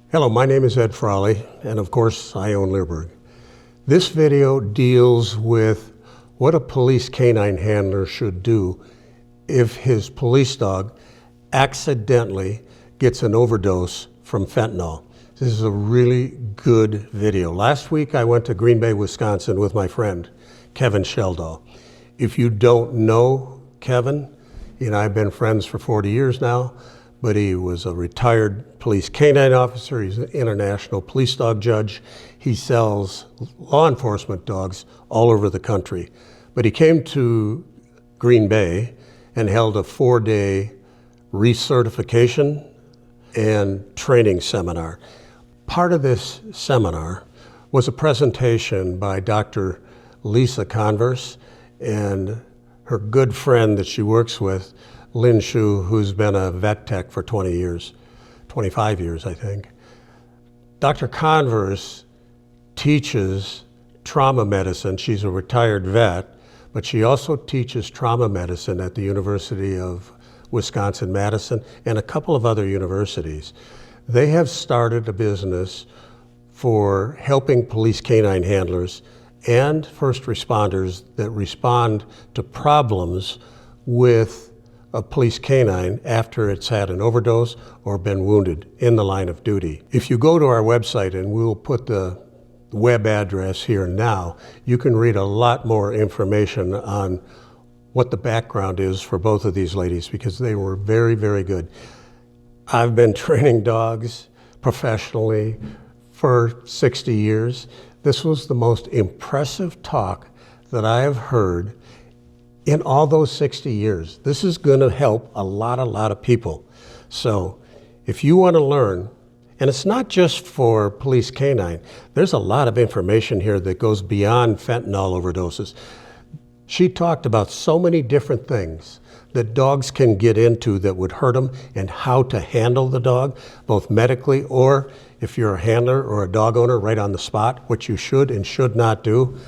Hello, my name is Ed Frawley, and of course I own Leerburg. This video deals with what a police canine handler should do if his police dog accidentally gets an overdose from fentanyl. This is a really good video. Last week I went to Green Bay, Wisconsin with my friend, Kevin Sheldall. If you don't know Kevin, I've been friends for 40 years now, but he was a retired police canine officer. He's an international police dog judge. He sells law enforcement dogs all over the country. But he came to Green Bay and held a 4-day recertification and training seminar. Part of this seminar was a presentation by Dr. Lisa Converse and her good friend that she works with, Lynn Schuh, who's been a vet tech for 20 years, 25 years, I think. Dr. Converse teaches trauma medicine. She's a retired vet, but she also teaches trauma medicine at the University of Wisconsin-Madison and a couple of other universities. They have started a business for helping police canine handlers and first responders that respond to problems with a police canine after it's had an overdose or been wounded in the line of duty. If you go to our website, and we'll put the web address here now, you can read a lot more information on what the background is for both of these ladies, because they were very, very good. I've been training dogs professionally for 60 years. This was the most impressive talk that I have heard in all those 60 years. This is going to help a lot of people. So if you want to learn, and it's not just for police canine, there's a lot of information here that goes beyond fentanyl overdoses. She talked about so many different things that dogs can get into that would hurt them and how to handle the dog, both medically or if you're a handler or a dog owner right on the spot, what you should and should not do.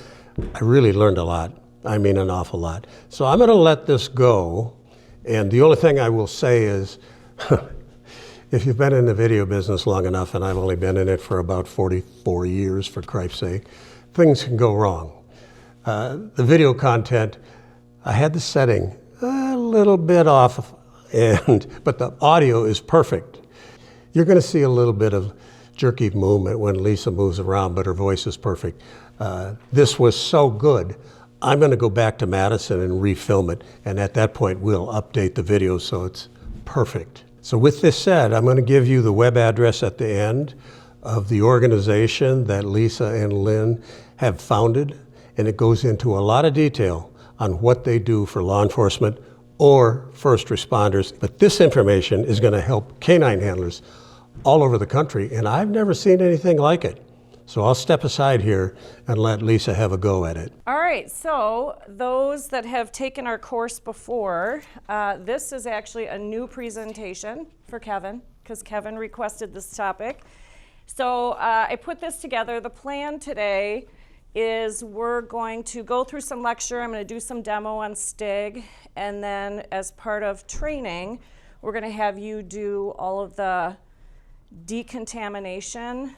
I really learned a lot. I mean, an awful lot. So I'm going to let this go. And the only thing I will say is, if you've been in the video business long enough, and I've only been in it for about 44 years, for Christ's sake, things can go wrong. The video content, I had the setting a little bit off, but the audio is perfect. You're going to see a little bit of jerky movement when Lisa moves around, but her voice is perfect. This was so good. I'm going to go back to Madison and refilm it, and at that point we'll update the video so it's perfect. So with this said, I'm going to give you the web address at the end of the organization that Lisa and Lynn have founded, and it goes into a lot of detail on what they do for law enforcement or first responders. But this information is going to help canine handlers all over the country, and I've never seen anything like it. So I'll step aside here and let Lisa have a go at it. All right, so those that have taken our course before, this is actually a new presentation for Kevin, because Kevin requested this topic. So I put this together. The plan today is we're going to go through some lecture. I'm going to do some demo on STIG, and then as part of training, we're going to have you do all of the decontamination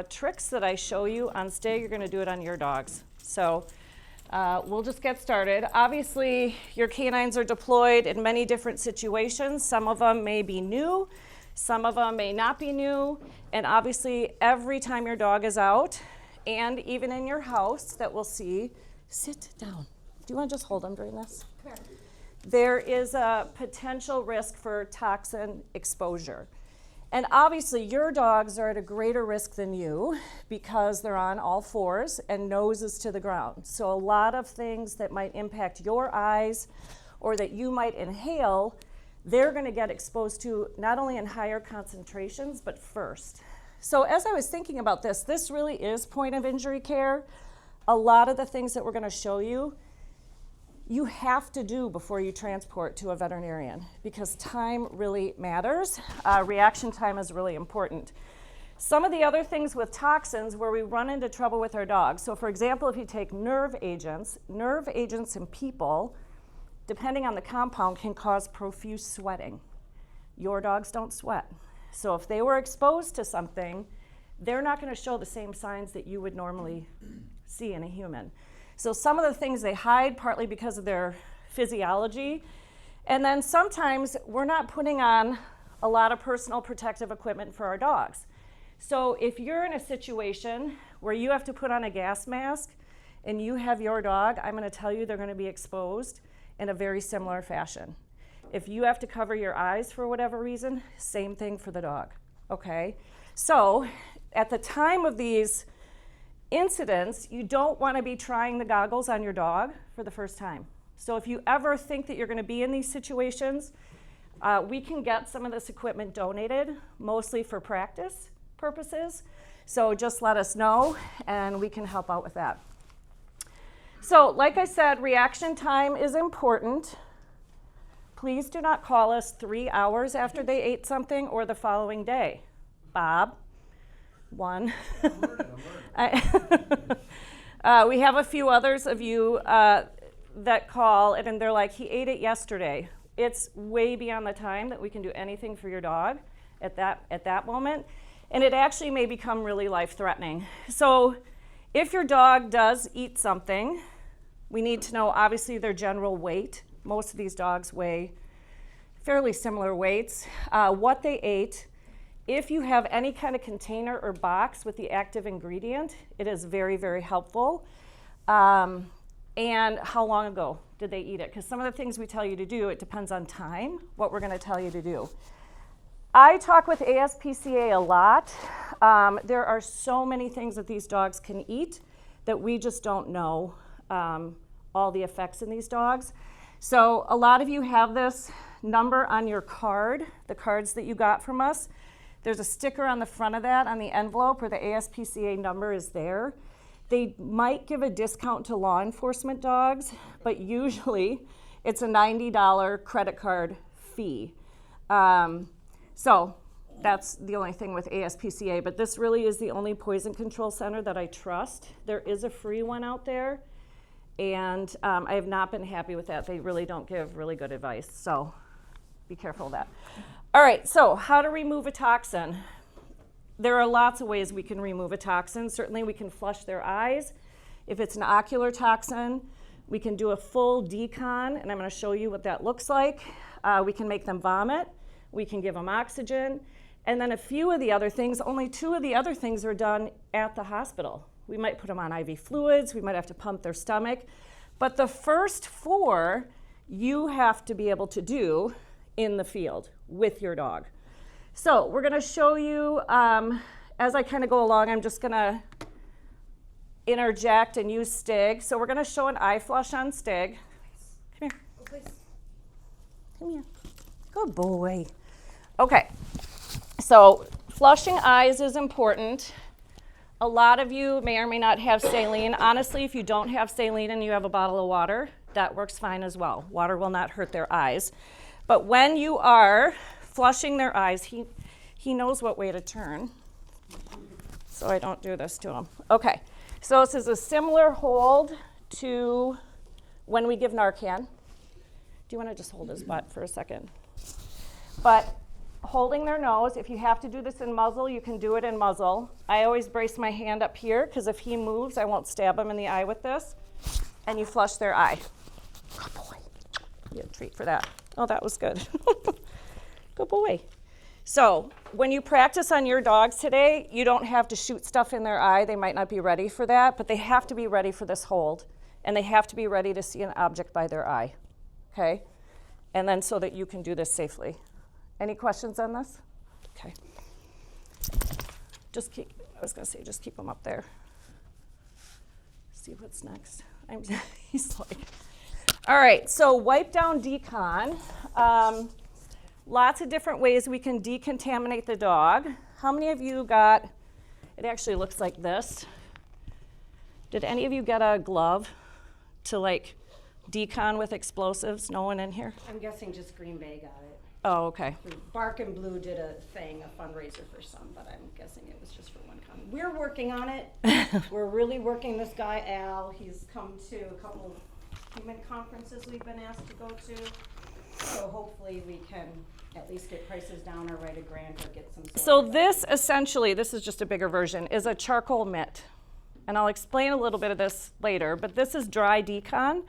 tricks that I show you on STIG. You're going to do it on your dogs. So we'll just get started. Obviously, your canines are deployed in many different situations. Some of them may be new, some of them may not be new, and obviously every time your dog is out, and even in your house that we'll see, sit down. Do you want to just hold them during this? Come here. There is a potential risk for toxin exposure. And obviously your dogs are at a greater risk than you because they're on all fours and noses to the ground. So a lot of things that might impact your eyes or that you might inhale, they're going to get exposed to not only in higher concentrations, but first. So as I was thinking about this, this really is point of injury care. A lot of the things that we're going to show you, you have to do before you transport to a veterinarian because time really matters. Reaction time is really important. Some of the other things with toxins where we run into trouble with our dogs. So for example, if you take nerve agents in people, depending on the compound, can cause profuse sweating. Your dogs don't sweat. So if they were exposed to something, they're not going to show the same signs that you would normally see in a human. So some of the things they hide partly because of their physiology. And then sometimes we're not putting on a lot of personal protective equipment for our dogs. So if you're in a situation where you have to put on a gas mask and you have your dog, I'm going to tell you they're going to be exposed in a very similar fashion. If you have to cover your eyes for whatever reason, same thing for the dog, okay? So at the time of these incidents, you don't want to be trying the goggles on your dog for the first time. So if you ever think that you're going to be in these situations, we can get some of this equipment donated, mostly for practice purposes. So just let us know and we can help out with that. So like I said, reaction time is important. Please do not call us 3 hours after they ate something or the following day. Bob, one. We have a few others of you that call and they're like, he ate it yesterday. It's way beyond the time that we can do anything for your dog at that moment. And it actually may become really life-threatening. So if your dog does eat something, we need to know obviously their general weight. Most of these dogs weigh fairly similar weights. What they ate. If you have any kind of container or box with the active ingredient, it is very, very helpful. And how long ago did they eat it? Because some of the things we tell you to do, it depends on time, what we're going to tell you to do. I talk with ASPCA a lot. There are so many things that these dogs can eat that we just don't know all the effects in these dogs. So a lot of you have this number on your card, the cards that you got from us. There's a sticker on the front of that on the envelope where the ASPCA number is there. They might give a discount to law enforcement dogs, but usually it's a $90 credit card fee. So that's the only thing with ASPCA, but this really is the only poison control center that I trust. There is a free one out there, and I have not been happy with that. They really don't give really good advice, so be careful of that. All right, so how to remove a toxin. There are lots of ways we can remove a toxin. Certainly we can flush their eyes. If it's an ocular toxin, we can do a full decon, and I'm going to show you what that looks like. We can make them vomit. We can give them oxygen. And then a few of the other things, only 2 of the other things are done at the hospital. We might put them on IV fluids. We might have to pump their stomach. But the first 4, you have to be able to do in the field with your dog. So we're going to show you, as I kind of go along, I'm just going to interject and use Stig. So we're going to show an eye flush on Stig. Come here. Oh, please. Come here. Good boy. Okay, so flushing eyes is important. A lot of you may or may not have saline. Honestly, if you don't have saline and you have a bottle of water, that works fine as well. Water will not hurt their eyes. But when you are flushing their eyes, he knows what way to turn, so I don't do this to him. Okay, so this is a similar hold to when we give Narcan. Do you want to just hold his butt for a second? But holding their nose, if you have to do this in muzzle, you can do it in muzzle. I always brace my hand up here because if he moves, I won't stab him in the eye with this. And you flush their eye. Good boy. You get a treat for that. Oh, that was good. Good boy. So when you practice on your dogs today, you don't have to shoot stuff in their eye. They might not be ready for that, but they have to be ready for this hold. And they have to be ready to see an object by their eye. Okay? And then so that you can do this safely. Any questions on this? Okay. Just keep them up there. See what's next. He's like, all right, so wipe down decon. Lots of different ways we can decontaminate the dog. How many of you got, it actually looks like this. Did any of you get a glove to like decon with explosives? No one in here? I'm guessing just Green Bay got it. Oh, okay. Bark and Blue did a fundraiser for some, but I'm guessing it was just for one county. We're working on it. We're really working this guy, Al. He's come to a couple of human conferences we've been asked to go to. So hopefully we can at least get prices down or write a grant or get some sort So of- this essentially, this is just a bigger version, is a charcoal mitt. And I'll explain a little bit of this later, but this is dry decon.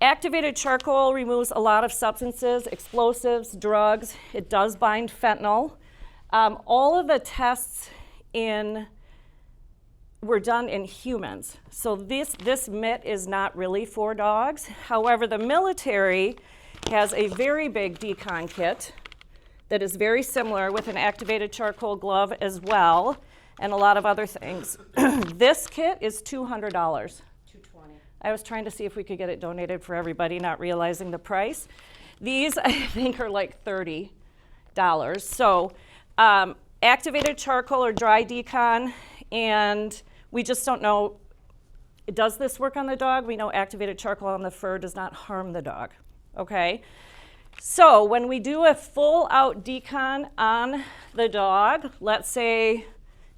Activated charcoal removes a lot of substances, explosives, drugs. It does bind fentanyl. All of the tests were done in humans. So this mitt is not really for dogs. However, the military has a very big decon kit that is very similar with an activated charcoal glove as well, and a lot of other things. This kit is $200. $220. I was trying to see if we could get it donated for everybody, not realizing the price. These, I think, are like $30. So activated charcoal or dry decon, and we just don't know, does this work on the dog? We know activated charcoal on the fur does not harm the dog, okay? So when we do a full out decon on the dog, let's say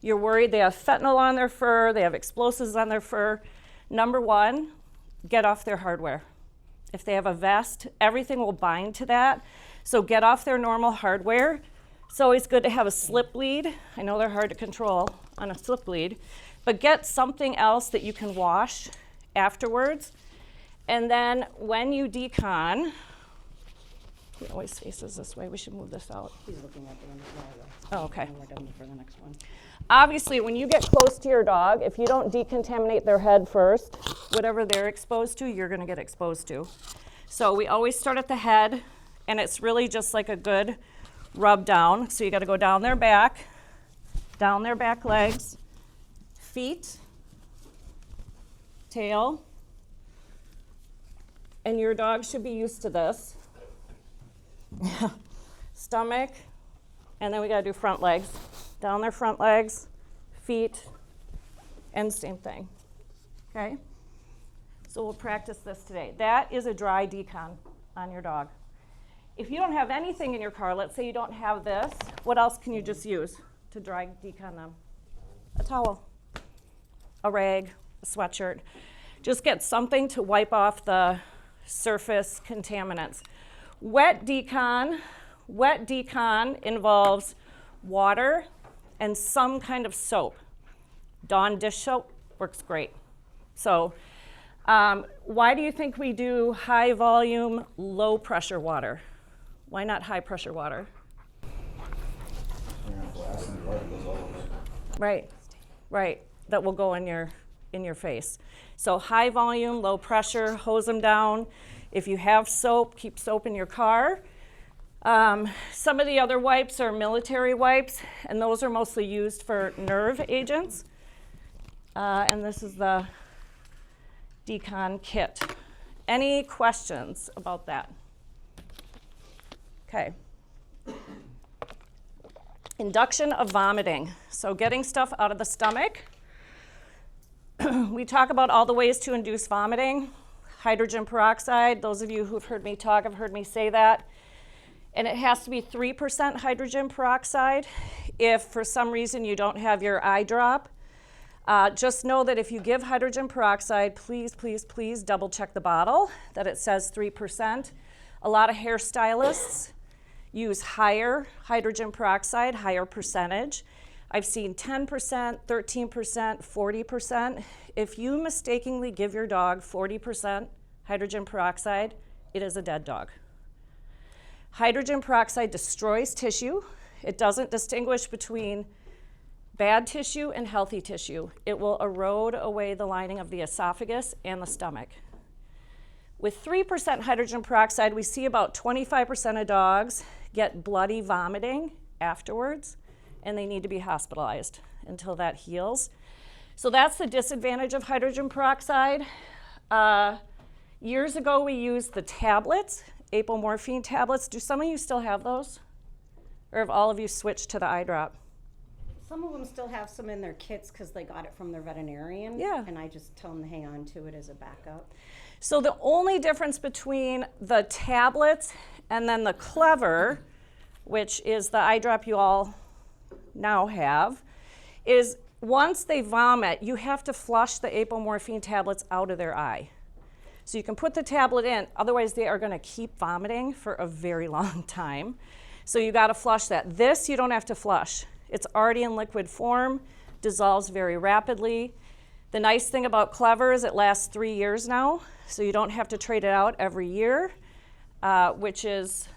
you're worried they have fentanyl on their fur, they have explosives on their fur, number one, get off their hardware. If they have a vest, everything will bind to that. So get off their normal hardware. It's always good to have a slip lead. I know they're hard to control on a slip lead, but get something else that you can wash afterwards. And then when you decon, he always faces this way. We should move this out. He's looking at the one as Oh, okay. We're done for the next one. Obviously, when you get close to your dog, if you don't decontaminate their head first, whatever they're exposed to, you're going to get exposed to. So we always start at the head, and it's really just like a good rub down. So you got to go down their back legs, feet, tail, and your dog should be used to this. Stomach, and then we got to do front legs. Down their front legs, feet, and same thing, okay? So we'll practice this today. That is a dry decon on your dog. If you don't have anything in your car, let's say you don't have this, what else can you just use to dry decon them? A towel, a rag, a sweatshirt. Just get something to wipe off the surface contaminants. Wet decon involves water and some kind of soap. Dawn dish soap works great. So why do you think we do high volume, low pressure water? Why not high pressure water? Right, right, that will go in your face. So high volume, low pressure, hose them down. If you have soap, keep soap in your car. Some of the other wipes are military wipes, and those are mostly used for nerve agents. And this is the decon kit. Any questions about that? Okay. Induction of vomiting. So getting stuff out of the stomach. We talk about all the ways to induce vomiting. Hydrogen peroxide, those of you who've heard me talk have heard me say that. And it has to be 3% hydrogen peroxide. If for some reason you don't have your eye drop, just know that if you give hydrogen peroxide, please, please, please double check the bottle that it says 3%. A lot of hairstylists use higher hydrogen peroxide, higher percentage. I've seen 10%, 13%, 40%. If you mistakenly give your dog 40% hydrogen peroxide, it is a dead dog. Hydrogen peroxide destroys tissue. It doesn't distinguish between bad tissue and healthy tissue. It will erode away the lining of the esophagus and the stomach. With 3% hydrogen peroxide, we see about 25% of dogs get bloody vomiting afterwards, and they need to be hospitalized until that heals. So that's the disadvantage of hydrogen peroxide. Years ago, we used the tablets, apomorphine tablets. Do some of you still have those? Or have all of you switched to the eye drop? Some of them still have some in their kits because they got it from their veterinarian. Yeah. And I just tell them to hang on to it as a backup. So the only difference between the tablets and then the Clever, which is the eye drop you all now have, is once they vomit, you have to flush the apomorphine tablets out of their eye. So you can put the tablet in, otherwise they are going to keep vomiting for a very long time. So you got to flush that. This you don't have to flush. It's already in liquid form, dissolves very rapidly. The nice thing about Clever is it lasts 3 years now, so you don't have to trade it out every year, which is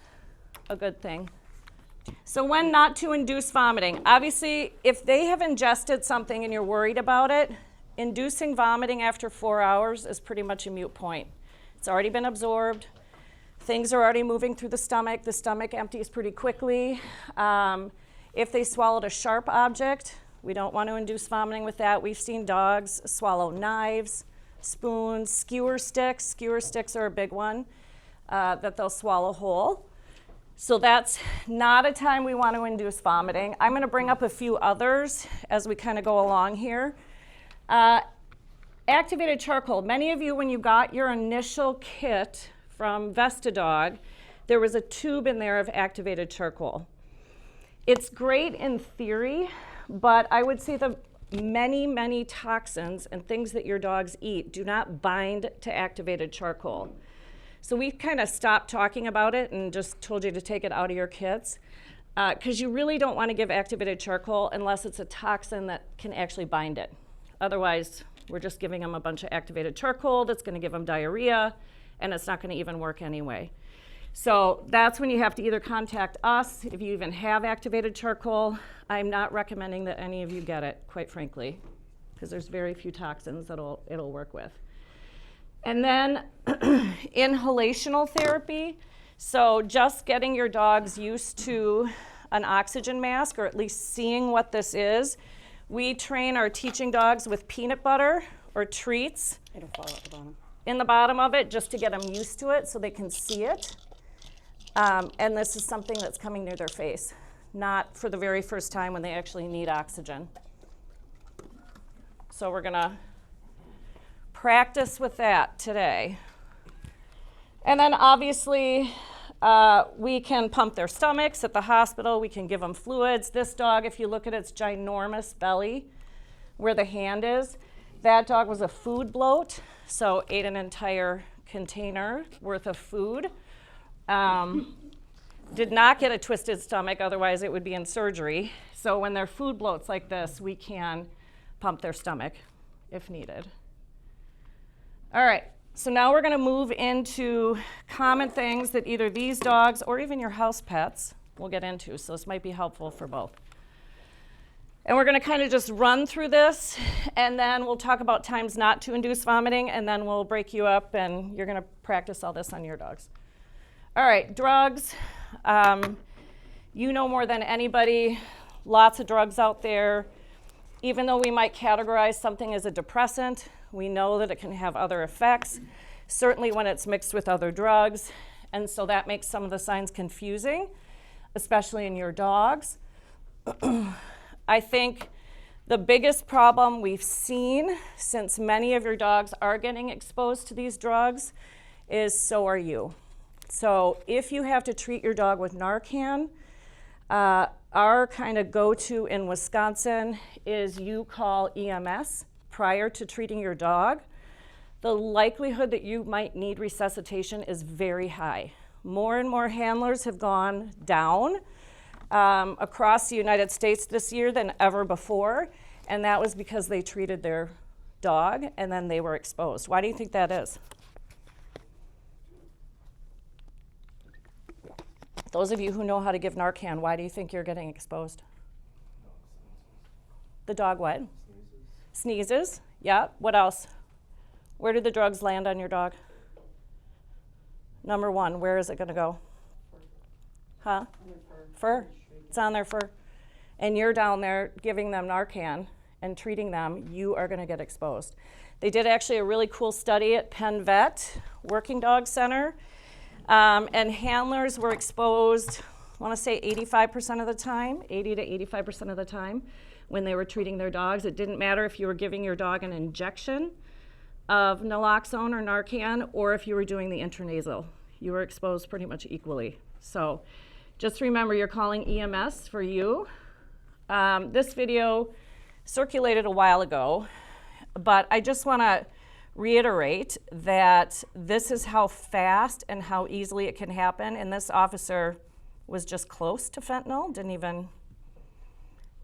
a good thing. So when not to induce vomiting. Obviously, if they have ingested something and you're worried about it, inducing vomiting after 4 hours is pretty much a moot point. It's already been absorbed. Things are already moving through the stomach. The stomach empties pretty quickly. If they swallowed a sharp object, we don't want to induce vomiting with that. We've seen dogs swallow knives, spoons, skewer sticks. Skewer sticks are a big one that they'll swallow whole. So that's not a time we want to induce vomiting. I'm going to bring up a few others as we kind of go along here. Activated charcoal. Many of you, when you got your initial kit from Vestadog, there was a tube in there of activated charcoal. It's great in theory, but I would say the many toxins and things that your dogs eat do not bind to activated charcoal. So we've kind of stopped talking about it and just told you to take it out of your kits because you really don't want to give activated charcoal unless it's a toxin that can actually bind it. Otherwise, we're just giving them a bunch of activated charcoal that's going to give them diarrhea, and it's not going to even work anyway. So that's when you have to either contact us if you even have activated charcoal. I'm not recommending that any of you get it, quite frankly, because there's very few toxins that it'll work with. And then inhalational therapy. So just getting your dogs used to an oxygen mask, or at least seeing what this is. We train our teaching dogs with peanut butter or treats It'll fall at the bottom. in the bottom of it just to get them used to it so they can see it. And this is something that's coming near their face, not for the very first time when they actually need oxygen. So we're gonna practice with that today. And then obviously we can pump their stomachs at the hospital. We can give them fluids. This dog, if you look at its ginormous belly where the hand is, that dog was a food bloat, so ate an entire container worth of food. Did not get a twisted stomach, otherwise it would be in surgery. So when they're food bloats like this, we can pump their stomach if needed. All right, so now we're gonna move into common things that either these dogs or even your house pets will get into, so this might be helpful for both. And we're gonna kind of just run through this, and then we'll talk about times not to induce vomiting, and then we'll break you up, and you're gonna practice all this on your dogs. All right, drugs. You know more than anybody, lots of drugs out there. Even though we might categorize something as a depressant, we know that it can have other effects, certainly when it's mixed with other drugs. And so that makes some of the signs confusing, especially in your dogs. I think the biggest problem we've seen, since many of your dogs are getting exposed to these drugs, is so are you. So if you have to treat your dog with Narcan, our kind of go-to in Wisconsin is you call EMS prior to treating your dog. The likelihood that you might need resuscitation is very high. More and more handlers have gone down across the United States this year than ever before, and that was because they treated their dog and then they were exposed. Why do you think that is? Those of you who know how to give Narcan, why do you think you're getting exposed? The dog what? Sneezes. Yeah. What else? Where do the drugs land on your dog? Number one, where is it going to go? Huh? Fur. It's on their fur. And you're down there giving them Narcan and treating them, you are going to get exposed. They did actually a really cool study at Penn Vet, Working Dog Center. And handlers were exposed, I want to say 85% of the time, 80 to 85% of the time when they were treating their dogs. It didn't matter if you were giving your dog an injection of naloxone or Narcan or if you were doing the intranasal. You were exposed pretty much equally. So just remember you're calling EMS for you. This video circulated a while ago, but I just want to reiterate that this is how fast and how easily it can happen. And this officer was just close to fentanyl, didn't even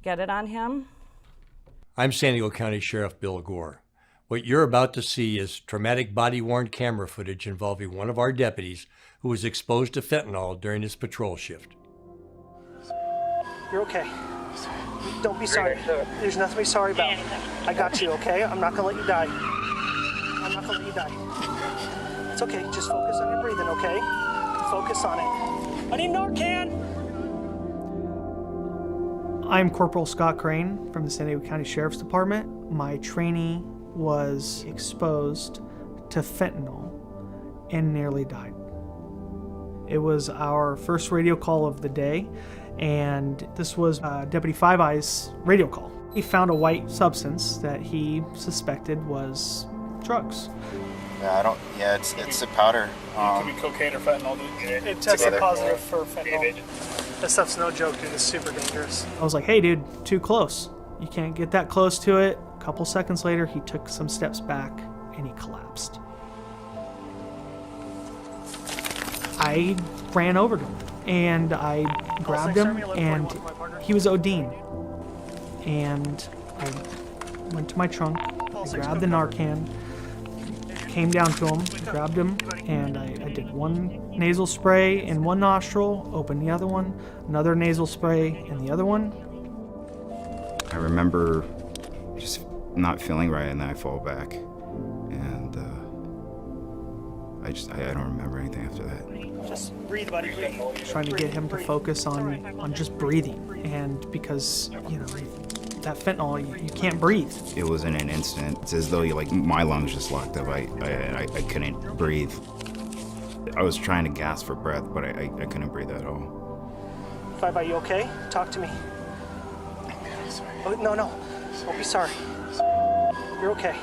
get it on him. I'm San Diego County Sheriff Bill Gore. What you're about to see is traumatic body-worn camera footage involving one of our deputies who was exposed to fentanyl during his patrol shift. You're okay. Don't be sorry. There's nothing to be sorry about. I got you, okay? I'm not gonna let you die. I'm not gonna let you die. It's okay, just focus on your breathing, okay? Focus on it. I need Narcan! I'm Corporal Scott Crane from the San Diego County Sheriff's Department. My trainee was exposed to fentanyl and nearly died. It was our first radio call of the day, and this was Deputy Five Eyes' radio call. He found a white substance that he suspected was drugs. Yeah, it's a powder. It could be cocaine or fentanyl. It tested positive for fentanyl. This stuff's no joke, dude. It's super dangerous. I was like, hey, dude, too close. You can't get that close to it. A couple seconds later, he took some steps back and he collapsed. I ran over to him and I grabbed him, and he was ODing. And I went to my trunk, I grabbed the Narcan, came down to him, grabbed him, and I did one nasal spray in one nostril, opened the other one, another nasal spray in the other one. I remember just not feeling right, and then I fall back, and I don't remember anything after that. Just breathe, buddy. Trying to get him to focus on just breathing, and because that fentanyl, you can't breathe. It was in an instant. It's as though my lungs just locked up. I couldn't breathe. I was trying to gasp for breath, but I couldn't breathe at all. Five, are you okay? Talk to me. Oh, no. Don't be sorry. You're okay.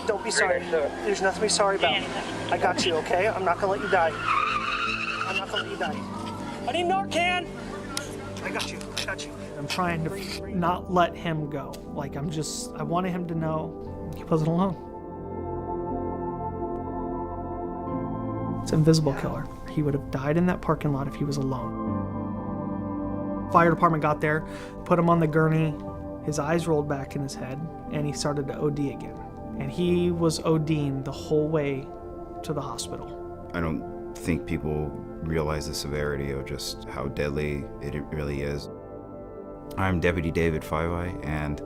Don't be sorry. There's nothing to be sorry about. I got you, okay? I'm not gonna let you die. I'm not gonna let you die. I need Narcan! I got you. I'm trying to not let him go. I wanted him to know he wasn't alone. It's an invisible killer. He would have died in that parking lot if he was alone. Fire department got there, put him on the gurney, his eyes rolled back in his head, and he started to OD again. And he was ODing the whole way to the hospital. I don't think people realize the severity of just how deadly it really is. I'm Deputy David Five Eye, and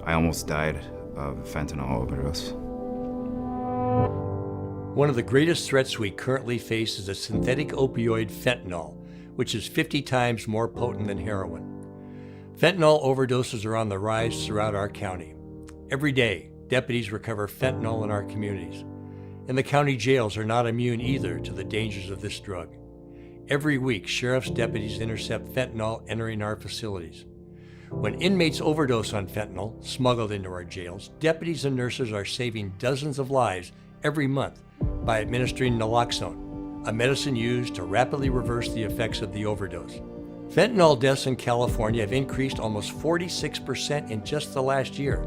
I almost died of fentanyl overdose. One of the greatest threats we currently face is the synthetic opioid fentanyl, which is 50 times more potent than heroin. Fentanyl overdoses are on the rise throughout our county. Every day, deputies recover fentanyl in our communities. And the county jails are not immune either to the dangers of this drug. Every week, sheriff's deputies intercept fentanyl entering our facilities. When inmates overdose on fentanyl, smuggled into our jails, deputies and nurses are saving dozens of lives every month by administering naloxone, a medicine used to rapidly reverse the effects of the overdose. Fentanyl deaths in California have increased almost 46% in just the last year.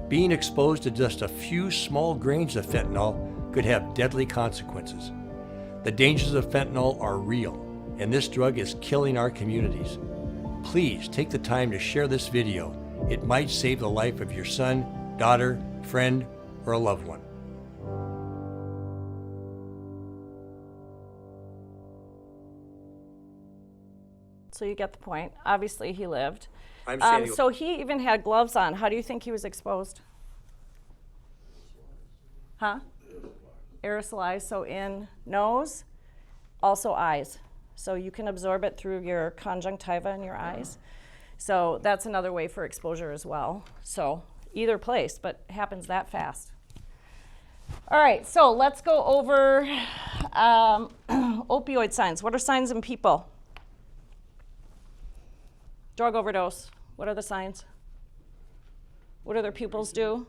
Being exposed to just a few small grains of fentanyl could have deadly consequences. The dangers of fentanyl are real, and this drug is killing our communities. Please take the time to share this video. It might save the life of your son, daughter, friend, or a loved one. So you get the point. Obviously, he lived. I'm Sandy. So he even had gloves on. How do you think he was exposed? Huh? Aerosolized, so in nose, also eyes. So you can absorb it through your conjunctiva in your eyes. So that's another way for exposure as well. So either place, but it happens that fast. All right, so let's go over opioid signs. What are signs in people? Drug overdose. What are the signs? What do their pupils do?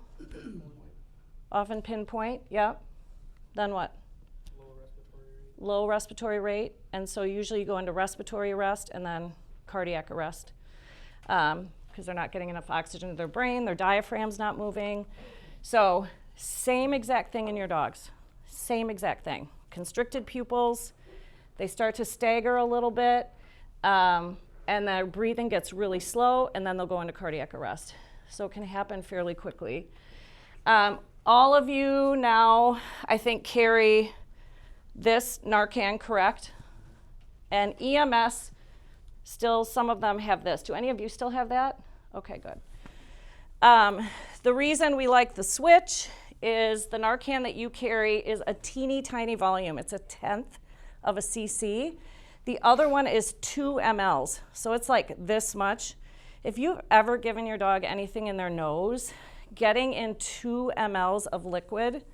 Often pinpoint, yep. Then what? Low respiratory rate. And so usually you go into respiratory arrest and then cardiac arrest because they're not getting enough oxygen to their brain, their diaphragm's not moving. So same exact thing in your dogs. Same exact thing. Constricted pupils, they start to stagger a little bit. and their breathing gets really slow, and then they'll go into cardiac arrest. So it can happen fairly quickly. All of you now, I think, carry this Narcan, correct? And EMS, still some of them have this. Do any of you still have that? Okay, good. The reason we like the switch is the Narcan that you carry is a teeny tiny volume. It's 1/10 of a cc. The other one is 2 mLs, so it's like this much. If you've ever given your dog anything in their nose, getting in 2 mLs of liquid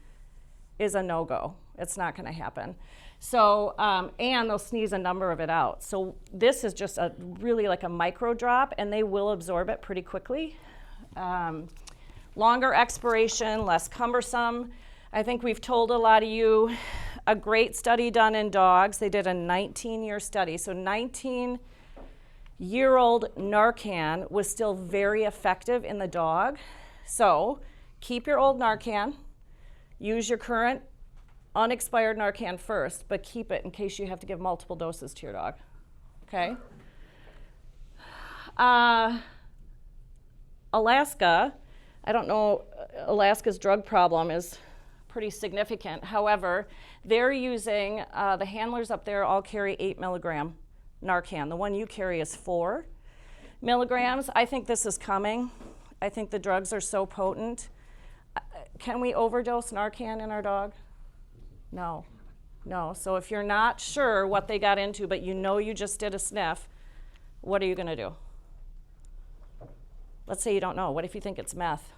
is a no-go. It's not gonna happen. So, and they'll sneeze a number of it out. So this is just a really like a micro drop, and they will absorb it pretty quickly. Longer expiration, less cumbersome. I think we've told a lot of you a great study done in dogs. They did a 19-year study. So 19-year-old Narcan was still very effective in the dog. So keep your old Narcan, use your current unexpired Narcan first, but keep it in case you have to give multiple doses to your dog, okay? Alaska, I don't know, Alaska's drug problem is pretty significant. However, they're using, the handlers up there all carry 8 milligram Narcan. The one you carry is 4 milligrams. I think this is coming. I think the drugs are so potent. Can we overdose Narcan in our dog? No, no. So if you're not sure what they got into, but you know you just did a sniff, what are you gonna do? Let's say you don't know. What if you think it's meth?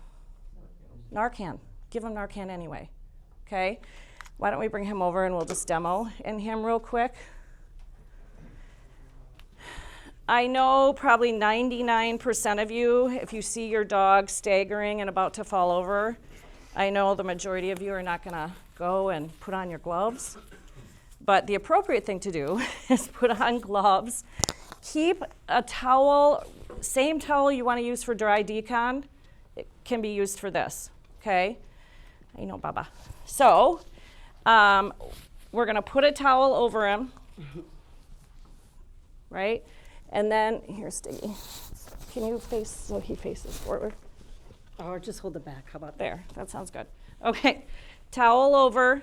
Narcan. Give him Narcan anyway, okay? Why don't we bring him over and we'll just demo in him real quick. I know probably 99% of you, if you see your dog staggering and about to fall over, I know the majority of you are not gonna go and put on your gloves. But the appropriate thing to do is put on gloves. Keep a towel, same towel you wanna use for dry decon, it can be used for this, okay? I know, Baba. So, we're gonna put a towel over him, right? And then, here, Stiggy, can you face, so he faces forward? Or just hold it back, how about that? There, that sounds good. Okay, towel over,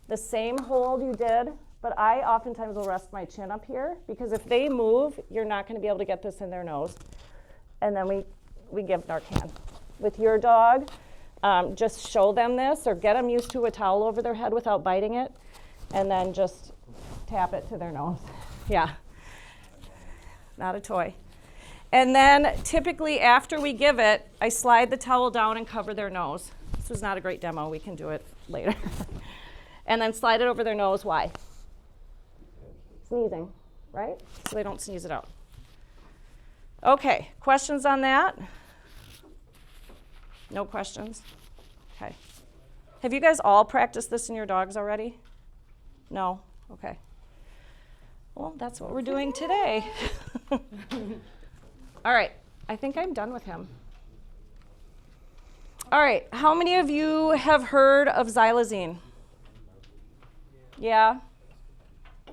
the same hold you did, but I oftentimes will rest my chin up here because if they move, you're not gonna be able to get this in their nose. And then we give Narcan. With your dog, just show them this or get them used to a towel over their head without biting it, and then just tap it to their nose. Yeah, not a toy. And then typically after we give it, I slide the towel down and cover their nose. This was not a great demo, we can do it later. And then slide it over their nose, why? Sneezing, right? So they don't sneeze it out. Okay, questions on that? No questions? Okay. Have you guys all practiced this in your dogs already? No? Okay. Well, that's what we're doing today. All right, I think I'm done with him. All right, how many of you have heard of Xylazine? Yeah?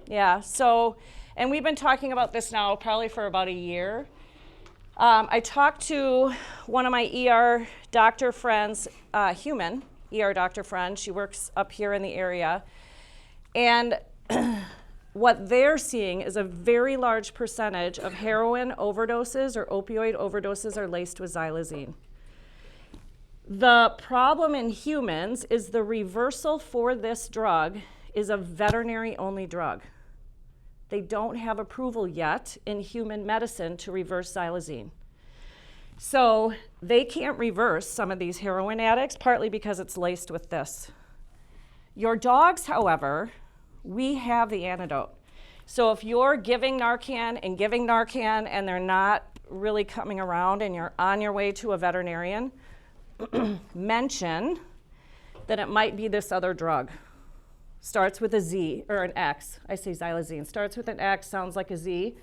Yeah, so, and we've been talking about this now probably for about a year. I talked to one of my ER doctor friends, human ER doctor friend. She works up here in the area. And what they're seeing is a very large percentage of heroin overdoses or opioid overdoses are laced with Xylazine. The problem in humans is the reversal for this drug is a veterinary-only drug. They don't have approval yet in human medicine to reverse Xylazine. So they can't reverse some of these heroin addicts, partly because it's laced with this. Your dogs, however, we have the antidote. So if you're giving Narcan and they're not really coming around and you're on your way to a veterinarian, mention that it might be this other drug. Starts with a Z or an X. I say Xylazine. Starts with an X, sounds like a Z.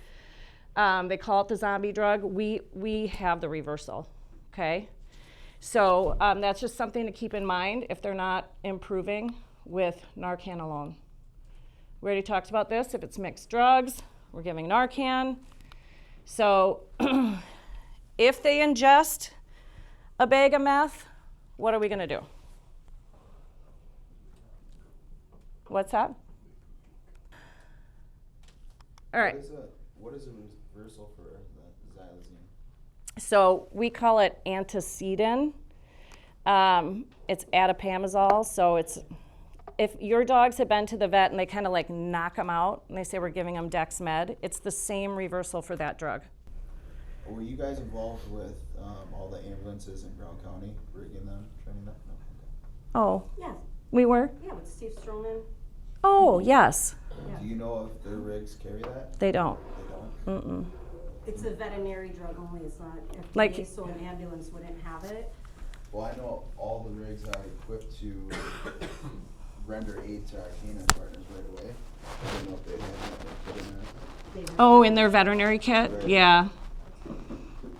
They call it the zombie drug. We have the reversal, okay? So that's just something to keep in mind if they're not improving with Narcan alone. We already talked about this. If it's mixed drugs, we're giving Narcan. So if they ingest a bag of meth, what are we going to do? What's that? All right. What is a reversal for the Xylazine? So we call it antecedent. It's atipamezole. So it's, if your dogs have been to the vet and they kind of like knock them out and they say we're giving them Dexmed, it's the same reversal for that drug. Were you guys involved with all the ambulances in Brown County, rigging them, training them? No. Oh, Yeah, we were? yeah, with Steve Stroman. Oh, yes. Yeah. Do you know if their rigs carry that? They don't. They don't? Mm-mm. It's a veterinary drug only, it's not FDA, Like- so an ambulance wouldn't have it. Well, I know all the rigs are equipped to render aid to our canine partners right away. I don't know if they have that put in there. Oh, in their veterinary kit? Right. Yeah.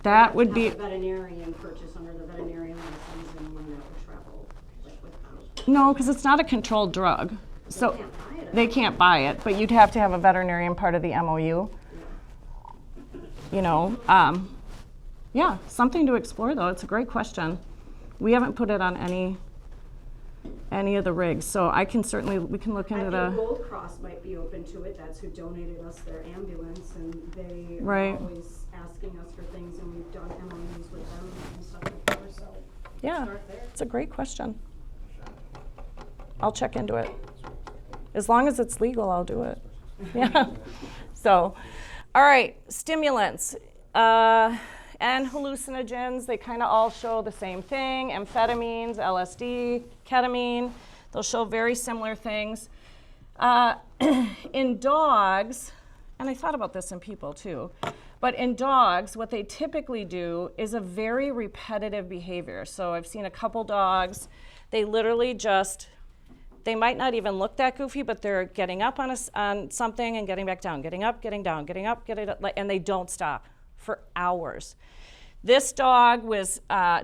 That would be, Have a veterinarian purchase under the veterinarian license and one that would travel like with them. no, because it's not a controlled drug. So can't buy it. they can't buy it, but you'd have to have a veterinarian part of the MOU. You know, yeah, something to explore though. It's a great question. We haven't put it on any of the rigs, so I can certainly, we can look I into think the, Gold Cross might be open to it, that's who donated us their ambulance, and they are Right. always asking us for things, and we've done MOUs with them and stuff before, so yeah, start there. it's a great question. I'll check into it. As long as it's legal, I'll do it. Yeah. So, all right, stimulants and hallucinogens, they kind of all show the same thing. Amphetamines, LSD, ketamine, they'll show very similar things. In dogs, and I thought about this in people too, but in dogs, what they typically do is a very repetitive behavior. So I've seen a couple dogs, they literally just, they might not even look that goofy, but they're getting up on something and getting back down, getting up, getting down, getting up, getting up, and they don't stop for hours. This dog was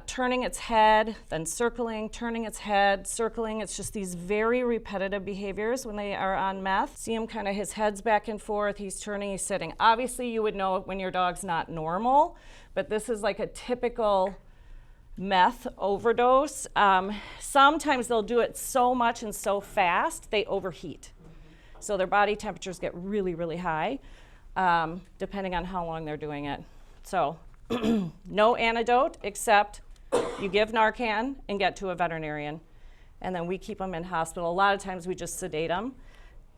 turning its head, then circling, turning its head, circling. It's just these very repetitive behaviors when they are on meth. See him kind of, his head's back and forth, he's turning, he's sitting. Obviously you would know when your dog's not normal, but this is like a typical meth overdose. Sometimes they'll do it so much and so fast, they overheat. So their body temperatures get really, really high, depending on how long they're doing it. So no antidote except you give Narcan and get to a veterinarian. And then we keep them in hospital. A lot of times we just sedate them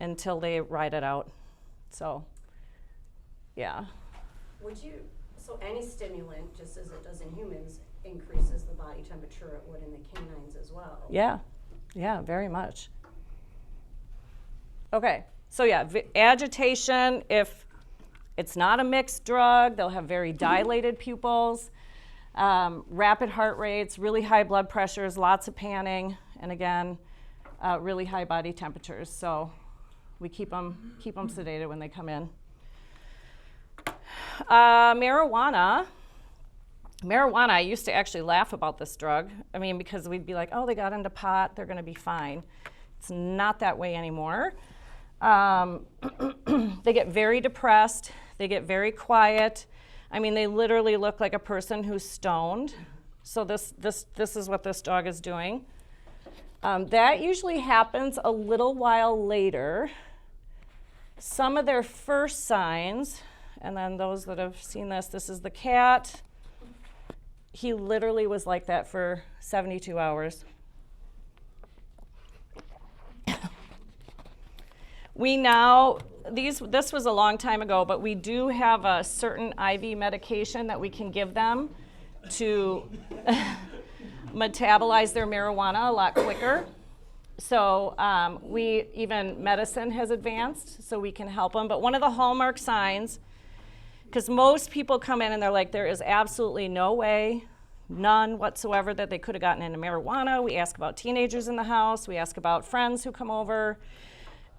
until they ride it out. So, yeah. Would you, so any stimulant, just as it does in humans, increases the body temperature, it would in the canines as well? Yeah, yeah, very much. Okay, so yeah, agitation, if it's not a mixed drug, they'll have very dilated pupils, rapid heart rates, really high blood pressures, lots of panning, and again, really high body temperatures. So we keep them sedated when they come in. Marijuana, I used to actually laugh about this drug. I mean, because we'd be like, oh, they got into pot, they're gonna be fine. It's not that way anymore. They get very depressed, they get very quiet. I mean, they literally look like a person who's stoned. So this is what this dog is doing. That usually happens a little while later. Some of their first signs, and then those that have seen this is the cat. He literally was like that for 72 hours. We now, this was a long time ago, but we do have a certain IV medication that we can give them to metabolize their marijuana a lot quicker. So even medicine has advanced, so we can help them. But one of the hallmark signs, because most people come in and they're like, there is absolutely no way, none whatsoever, that they could have gotten into marijuana. We ask about teenagers in the house. We ask about friends who come over.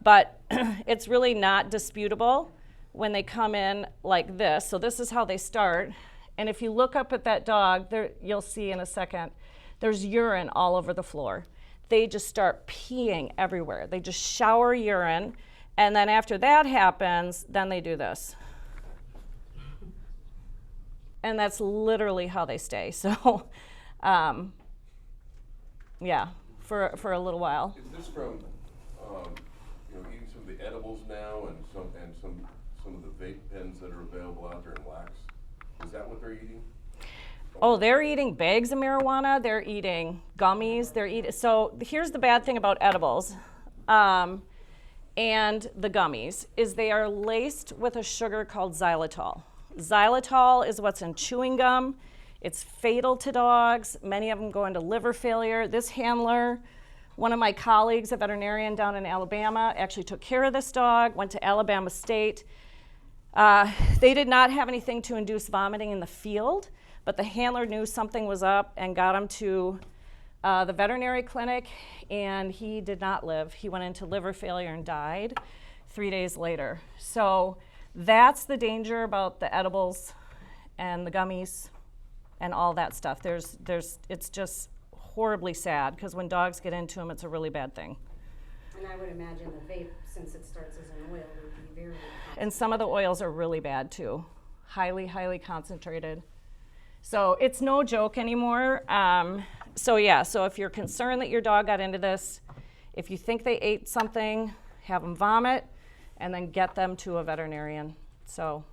But it's really not disputable when they come in like this. So this is how they start. And if you look up at that dog, you'll see in a second, there's urine all over the floor. They just start peeing everywhere. They just shower urine. And then after that happens, then they do this. And that's literally how they stay. So, yeah, for a little while. Is this from, eating some of the edibles now and some of the vape pens that are available out there in wax? Is that what they're eating? Oh, they're eating bags of marijuana. They're eating gummies. So here's the bad thing about edibles and the gummies is they are laced with a sugar called xylitol. Xylitol is what's in chewing gum. It's fatal to dogs. Many of them go into liver failure. This handler, one of my colleagues, a veterinarian down in Alabama, actually took care of this dog, went to Alabama State. They did not have anything to induce vomiting in the field, but the handler knew something was up and got him to the veterinary clinic, and he did not live. He went into liver failure and died 3 days later. So that's the danger about the edibles and the gummies and all that stuff. It's just horribly sad because when dogs get into them, it's a really bad thing. And I would imagine the vape, since it starts as an oil, would be very And some of the oils are really bad too, highly, highly concentrated. So it's no joke anymore. So if you're concerned that your dog got into this, if you think they ate something, have them vomit, and then get them to a veterinarian. So,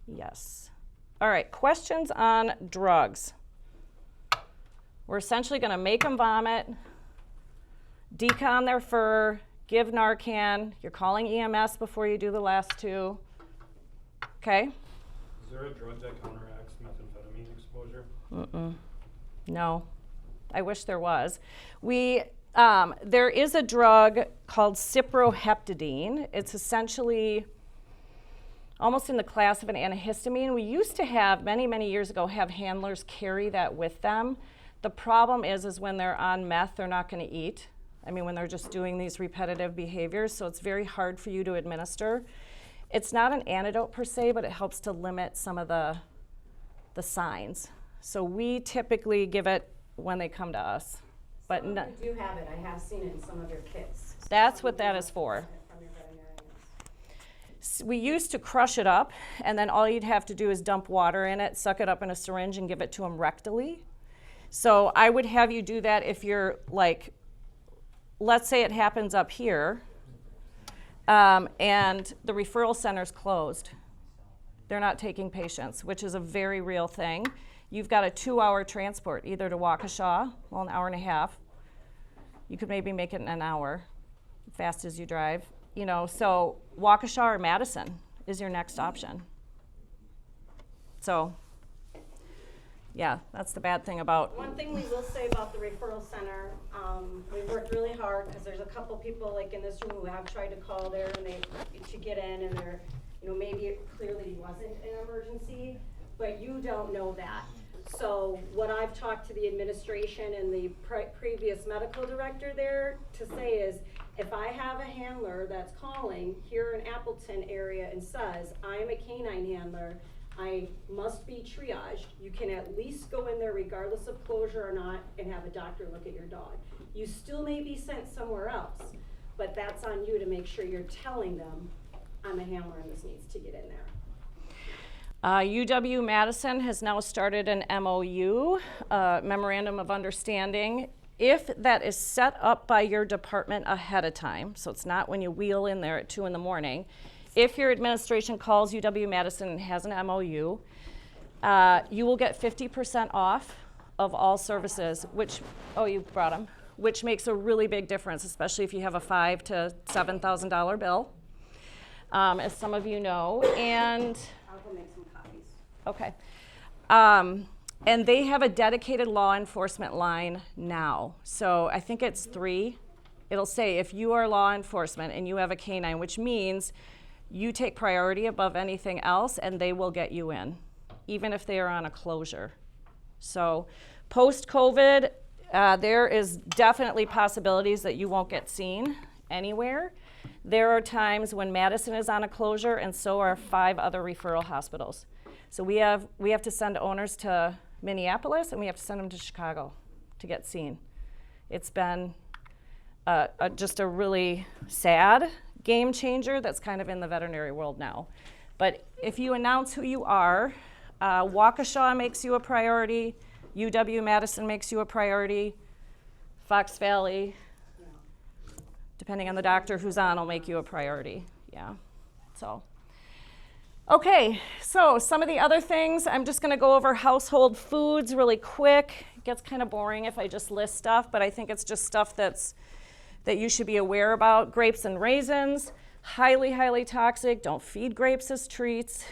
yes. All right, questions on drugs. We're essentially going to make them vomit, decon their fur, give Narcan. You're calling EMS before you do the last two. Okay? Is there a drug that counteracts methamphetamine exposure? No. I wish there was. There is a drug called cyproheptadine. It's essentially almost in the class of an antihistamine. We used to have, many, many years ago, have handlers carry that with them. The problem is when they're on meth, they're not going to eat. I mean, when they're just doing these repetitive behaviors, so it's very hard for you to administer. It's not an antidote per se, but it helps to limit some of the signs. So we typically give it when they come to us. But Some of you do have it. I have seen it in some of your kits. that's what that is for. From your veterinarians. We used to crush it up, and then all you'd have to do is dump water in it, suck it up in a syringe, and give it to them rectally. So I would have you do that if you're like, let's say it happens up here, and the referral center's closed. They're not taking patients, which is a very real thing. You've got a 2-hour transport, either to Waukesha, well, an hour and a half. You could maybe make it in an hour, fast as you drive. So Waukesha or Madison is your next option. So, yeah, that's the bad thing about. One thing we will say about the referral center, we worked really hard because there's a couple people like in this room who have tried to call there and to get in and they're, maybe it clearly wasn't an emergency, but you don't know that. So what I've talked to the administration and the previous medical director there to say is, if I have a handler that's calling here in Appleton area and says, I am a canine handler, I must be triaged, you can at least go in there regardless of closure or not and have a doctor look at your dog. You still may be sent somewhere else, but that's on you to make sure you're telling them, I'm a handler and this needs to get in there. UW Madison has now started an MOU, Memorandum of Understanding. If that is set up by your department ahead of time, so it's not when you wheel in there at 2 in the morning, if your administration calls UW Madison and has an MOU, you will get 50% off of all services, which, you brought them, which makes a really big difference, especially if you have a $5,000 to $7,000 bill, as some of you know. And I'll go make some copies. okay. And they have a dedicated law enforcement line now. So I think it's 3. It'll say if you are law enforcement and you have a canine, which means you take priority above anything else and they will get you in, even if they are on a closure. So post-COVID, there is definitely possibilities that you won't get seen anywhere. There are times when Madison is on a closure and so are 5 other referral hospitals. So we have to send owners to Minneapolis and we have to send them to Chicago to get seen. It's been just a really sad game changer that's kind of in the veterinary world now. But if you announce who you are, Waukesha makes you a priority, UW-Madison makes you a priority, Fox Valley, depending on the doctor who's on, will make you a priority. Yeah, so. Okay, so some of the other things, I'm just gonna go over household foods really quick. It gets kind of boring if I just list stuff, but I think it's just stuff that you should be aware about. Grapes and raisins, highly, highly toxic. Don't feed grapes as treats.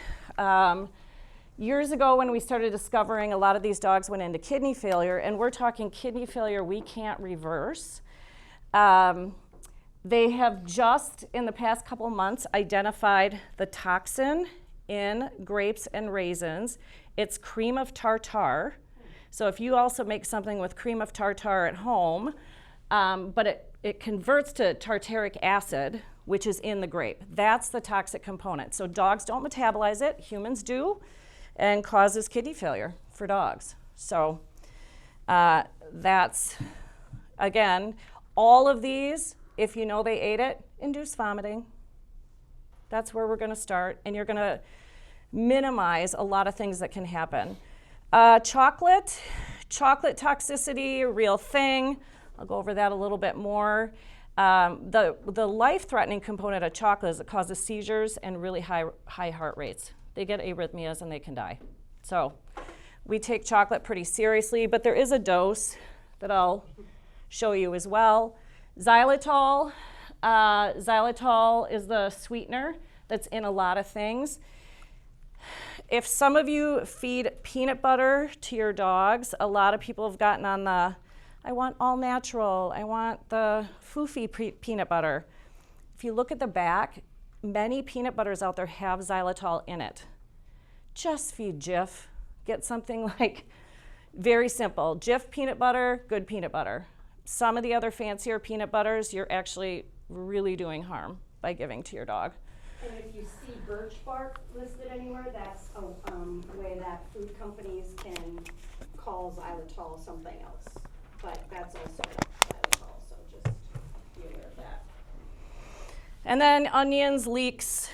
Years ago when we started discovering a lot of these dogs went into kidney failure, and we're talking kidney failure we can't reverse. They have just, in the past couple months, identified the toxin in grapes and raisins. It's cream of tartar. So if you also make something with cream of tartar at home, but it converts to tartaric acid, which is in the grape. That's the toxic component. So dogs don't metabolize it, humans do, and causes kidney failure for dogs. So that's, again, all of these, if you know they ate it, induce vomiting. That's where we're gonna start, and you're gonna minimize a lot of things that can happen. Chocolate toxicity, a real thing. I'll go over that a little bit more. The life-threatening component of chocolate is it causes seizures and really high heart rates. They get arrhythmias and they can die. So we take chocolate pretty seriously, but there is a dose that I'll show you as well. Xylitol. Xylitol is the sweetener that's in a lot of things. If some of you feed peanut butter to your dogs, a lot of people have gotten on the, I want all natural, I want the foofy peanut butter. If you look at the back, many peanut butters out there have xylitol in it. Just feed Jif. Get something like very simple. Jif peanut butter, good peanut butter. Some of the other fancier peanut butters, you're actually really doing harm by giving to your dog. And if you see birch bark listed anywhere, that's a way that food companies can call xylitol something else. But that's also xylitol, so just be aware of that. And then onions, leeks,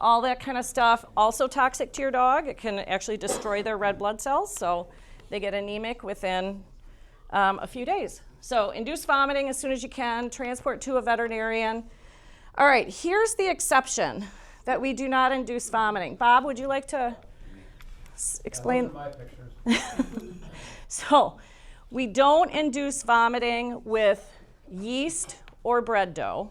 all that kind of stuff, also toxic to your dog. It can actually destroy their red blood cells, so they get anemic within a few days. So induce vomiting as soon as you can, transport to a veterinarian. All right, here's the exception that we do not induce vomiting. Bob, would you like to explain? Those are my pictures. So we don't induce vomiting with yeast or bread dough.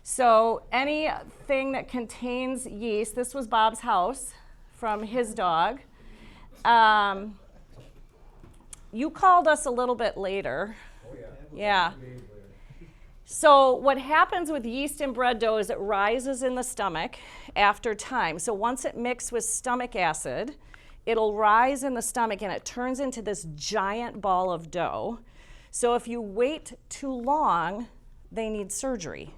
So anything that contains yeast, this was Bob's house from his dog. You called us a little bit later. Oh, yeah. Yeah. So what happens with yeast and bread dough is it rises in the stomach after time. So once it mixes with stomach acid, it'll rise in the stomach and it turns into this giant ball of dough. So if you wait too long, they need surgery.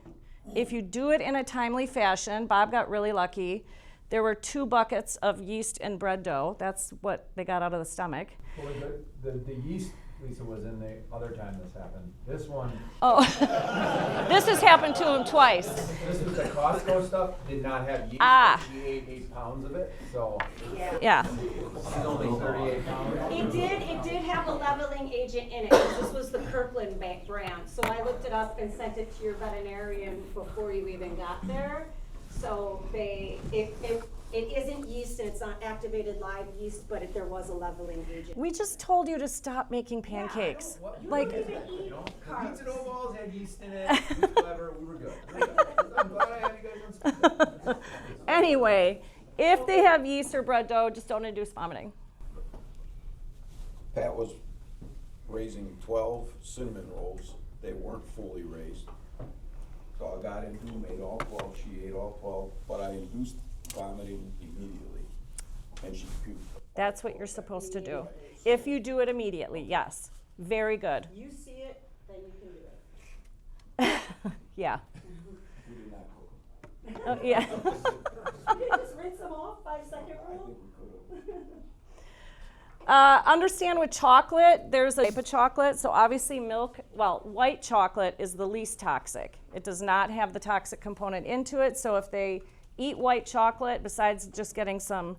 If you do it in a timely fashion, Bob got really lucky. There were 2 buckets of yeast and bread dough. That's what they got out of the stomach. Well, the yeast, Lisa, was in the other time this happened. This one. Oh, this has happened to him twice. This was the Costco stuff, did not have yeast. Ah. She ate 8 pounds of it, so Yeah. she's only 38 pounds. It did have a leveling agent in it, 'cause this was the Kirkland brand. So I looked it up and sent it to your veterinarian before you even got there. So it isn't yeast and it's not activated live yeast, but there was a leveling agent. We just told you to stop making pancakes. Like, Pizza dough balls had yeast in it. It was clever. We were good. I'm glad I had you guys on. anyway, if they have yeast or bread dough, just don't induce vomiting. Pat was raising 12 cinnamon rolls. They weren't fully raised. So I got into them, ate all 12. She ate all 12, but I induced vomiting immediately, and she puked. That's what you're supposed to do. If you do it immediately, yes. Very good. You see it, then you can do it. Yeah. We did not cook them. Yeah. You didn't just rinse them off 5-second I rule? think we could Understand with chocolate, there's a type of chocolate. So obviously white chocolate is the least toxic. It does not have the toxic component into it. So if they eat white chocolate, besides just getting some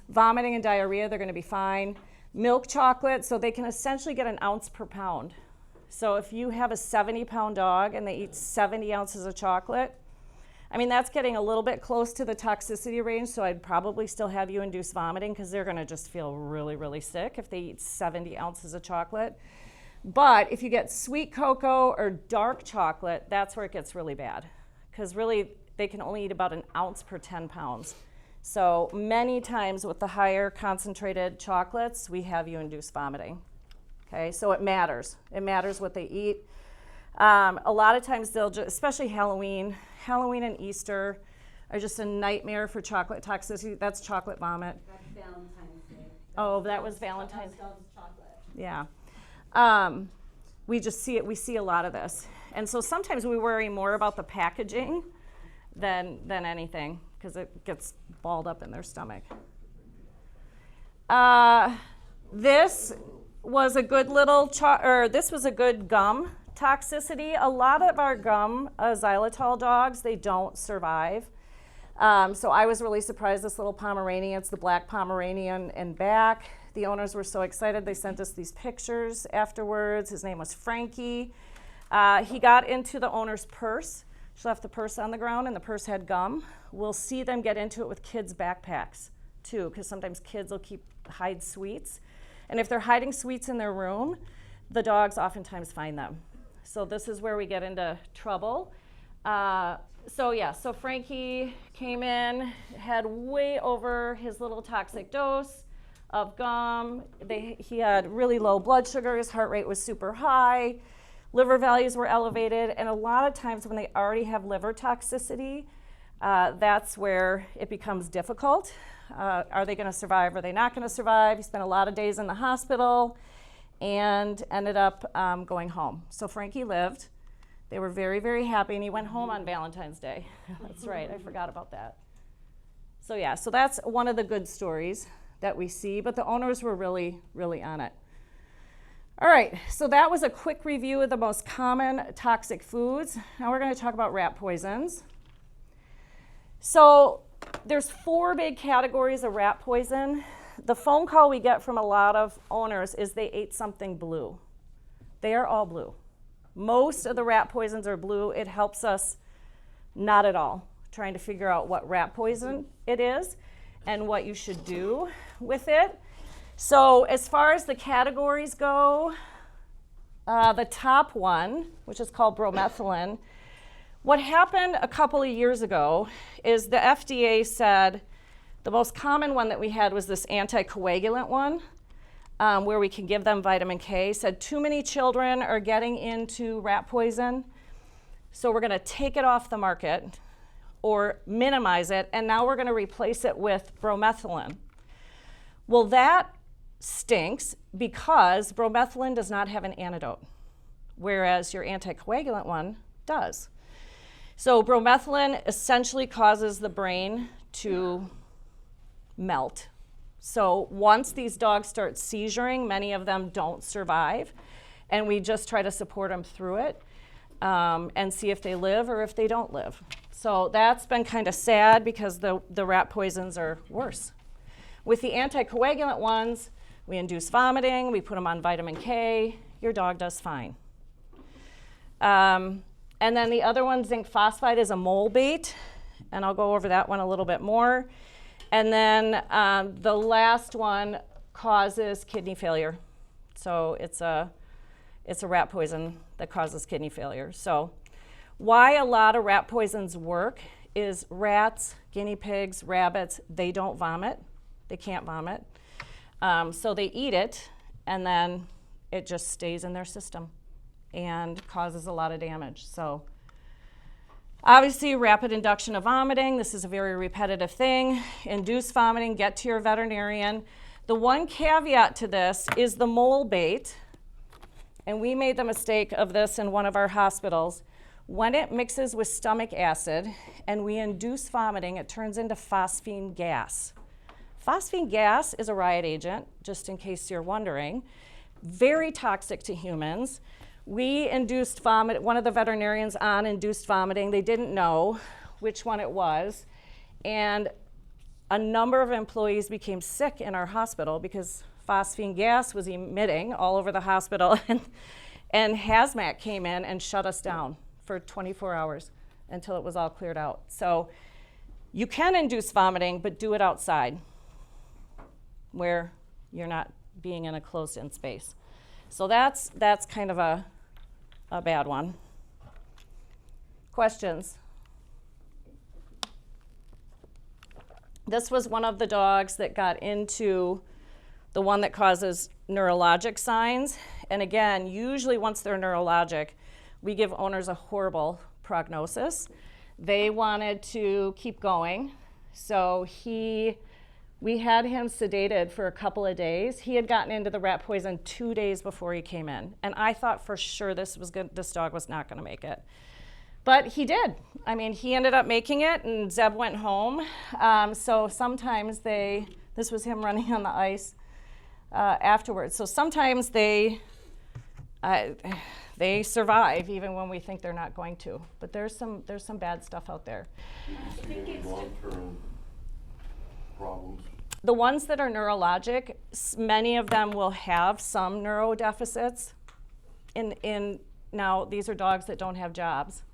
vomiting and diarrhea, they're going to be fine. Milk chocolate, so they can essentially get an ounce per pound. So if you have a 70-pound dog and they eat 70 ounces of chocolate, I mean, that's getting a little bit close to the toxicity range, so I'd probably still have you induce vomiting because they're going to just feel really, really sick if they eat 70 ounces of chocolate. But if you get sweet cocoa or dark chocolate, that's where it gets really bad because really they can only eat about an ounce per 10 pounds. So many times with the higher concentrated chocolates, we have you induce vomiting. Okay, so it matters. It matters what they eat. A lot of times they'll just, especially Halloween and Easter are just a nightmare for chocolate toxicity. That's chocolate vomit. That's Valentine's Day. Oh, that was Valentine's. Chocolate. Yeah. We just see it. We see a lot of this. And so sometimes we worry more about the packaging than anything because it gets balled up in their stomach. This was a good little, this was a good gum toxicity. A lot of our gum xylitol dogs, they don't survive. So I was really surprised. This little Pomeranian, it's the black Pomeranian in back. The owners were so excited. They sent us these pictures afterwards. His name was Frankie. He got into the owner's purse. She left the purse on the ground and the purse had gum. We'll see them get into it with kids' backpacks too, because sometimes kids will hide sweets. And if they're hiding sweets in their room, the dogs oftentimes find them. So this is where we get into trouble. So Frankie came in, had way over his little toxic dose of gum. He had really low blood sugar, his heart rate was super high, liver values were elevated, and a lot of times when they already have liver toxicity, that's where it becomes difficult. Are they going to survive? Are they not going to survive? He spent a lot of days in the hospital and ended up going home. So Frankie lived. They were very, very happy, and he went home on Valentine's Day. That's right, I forgot about that. So that's one of the good stories that we see, but the owners were really, really on it. All right, so that was a quick review of the most common toxic foods. Now we're going to talk about rat poisons. So there's 4 big categories of rat poison. The phone call we get from a lot of owners is they ate something blue. They are all blue. Most of the rat poisons are blue. It helps us not at all trying to figure out what rat poison it is and what you should do with it. So as far as the categories go, the top one, which is called bromethylene, what happened a couple of years ago is the FDA said the most common one that we had was this anticoagulant one, where we can give them vitamin K. Said too many children are getting into rat poison, so we're going to take it off the market or minimize it, and now we're going to replace it with bromethylene. Well, that stinks because bromethylene does not have an antidote, whereas your anticoagulant one does. So bromethylene essentially causes the brain to melt. So once these dogs start seizuring, many of them don't survive, and we just try to support them through it and see if they live or if they don't live. So that's been kind of sad because the rat poisons are worse. With the anticoagulant ones, we induce vomiting, we put them on vitamin K, your dog does fine. And then the other one, zinc phosphide, is a mole bait, and I'll go over that one a little bit more. And then the last one causes kidney failure. So it's a rat poison that causes kidney failure. So why a lot of rat poisons work is rats, guinea pigs, rabbits, they don't vomit. They can't vomit. So they eat it, and then it just stays in their system and causes a lot of damage. So obviously, rapid induction of vomiting, this is a very repetitive thing. Induce vomiting, get to your veterinarian. The one caveat to this is the mole bait, and we made the mistake of this in one of our hospitals. When it mixes with stomach acid and we induce vomiting, it turns into phosphine gas. Phosphine gas is a riot agent, just in case you're wondering. Very toxic to humans. We induced vomit, one of the veterinarians on induced vomiting. They didn't know which one it was. And a number of employees became sick in our hospital because phosphine gas was emitting all over the hospital. And hazmat came in and shut us down for 24 hours until it was all cleared out. So you can induce vomiting, but do it outside where you're not being in a closed-in space. So that's kind of a bad one. Questions? This was one of the dogs that got into the one that causes neurologic signs. And again, usually once they're neurologic, we give owners a horrible prognosis. They wanted to keep going. So we had him sedated for a couple of days. He had gotten into the rat poison 2 days before he came in. And I thought for sure this dog was not gonna make it. But he did. I mean, he ended up making it and Zeb went home. So sometimes this was him running on the ice afterwards. So sometimes they survive even when we think they're not going to. But there's some bad stuff out there. Do you see any long-term problems? The ones that are neurologic, many of them will have some neurodeficits. Now, these are dogs that don't have jobs.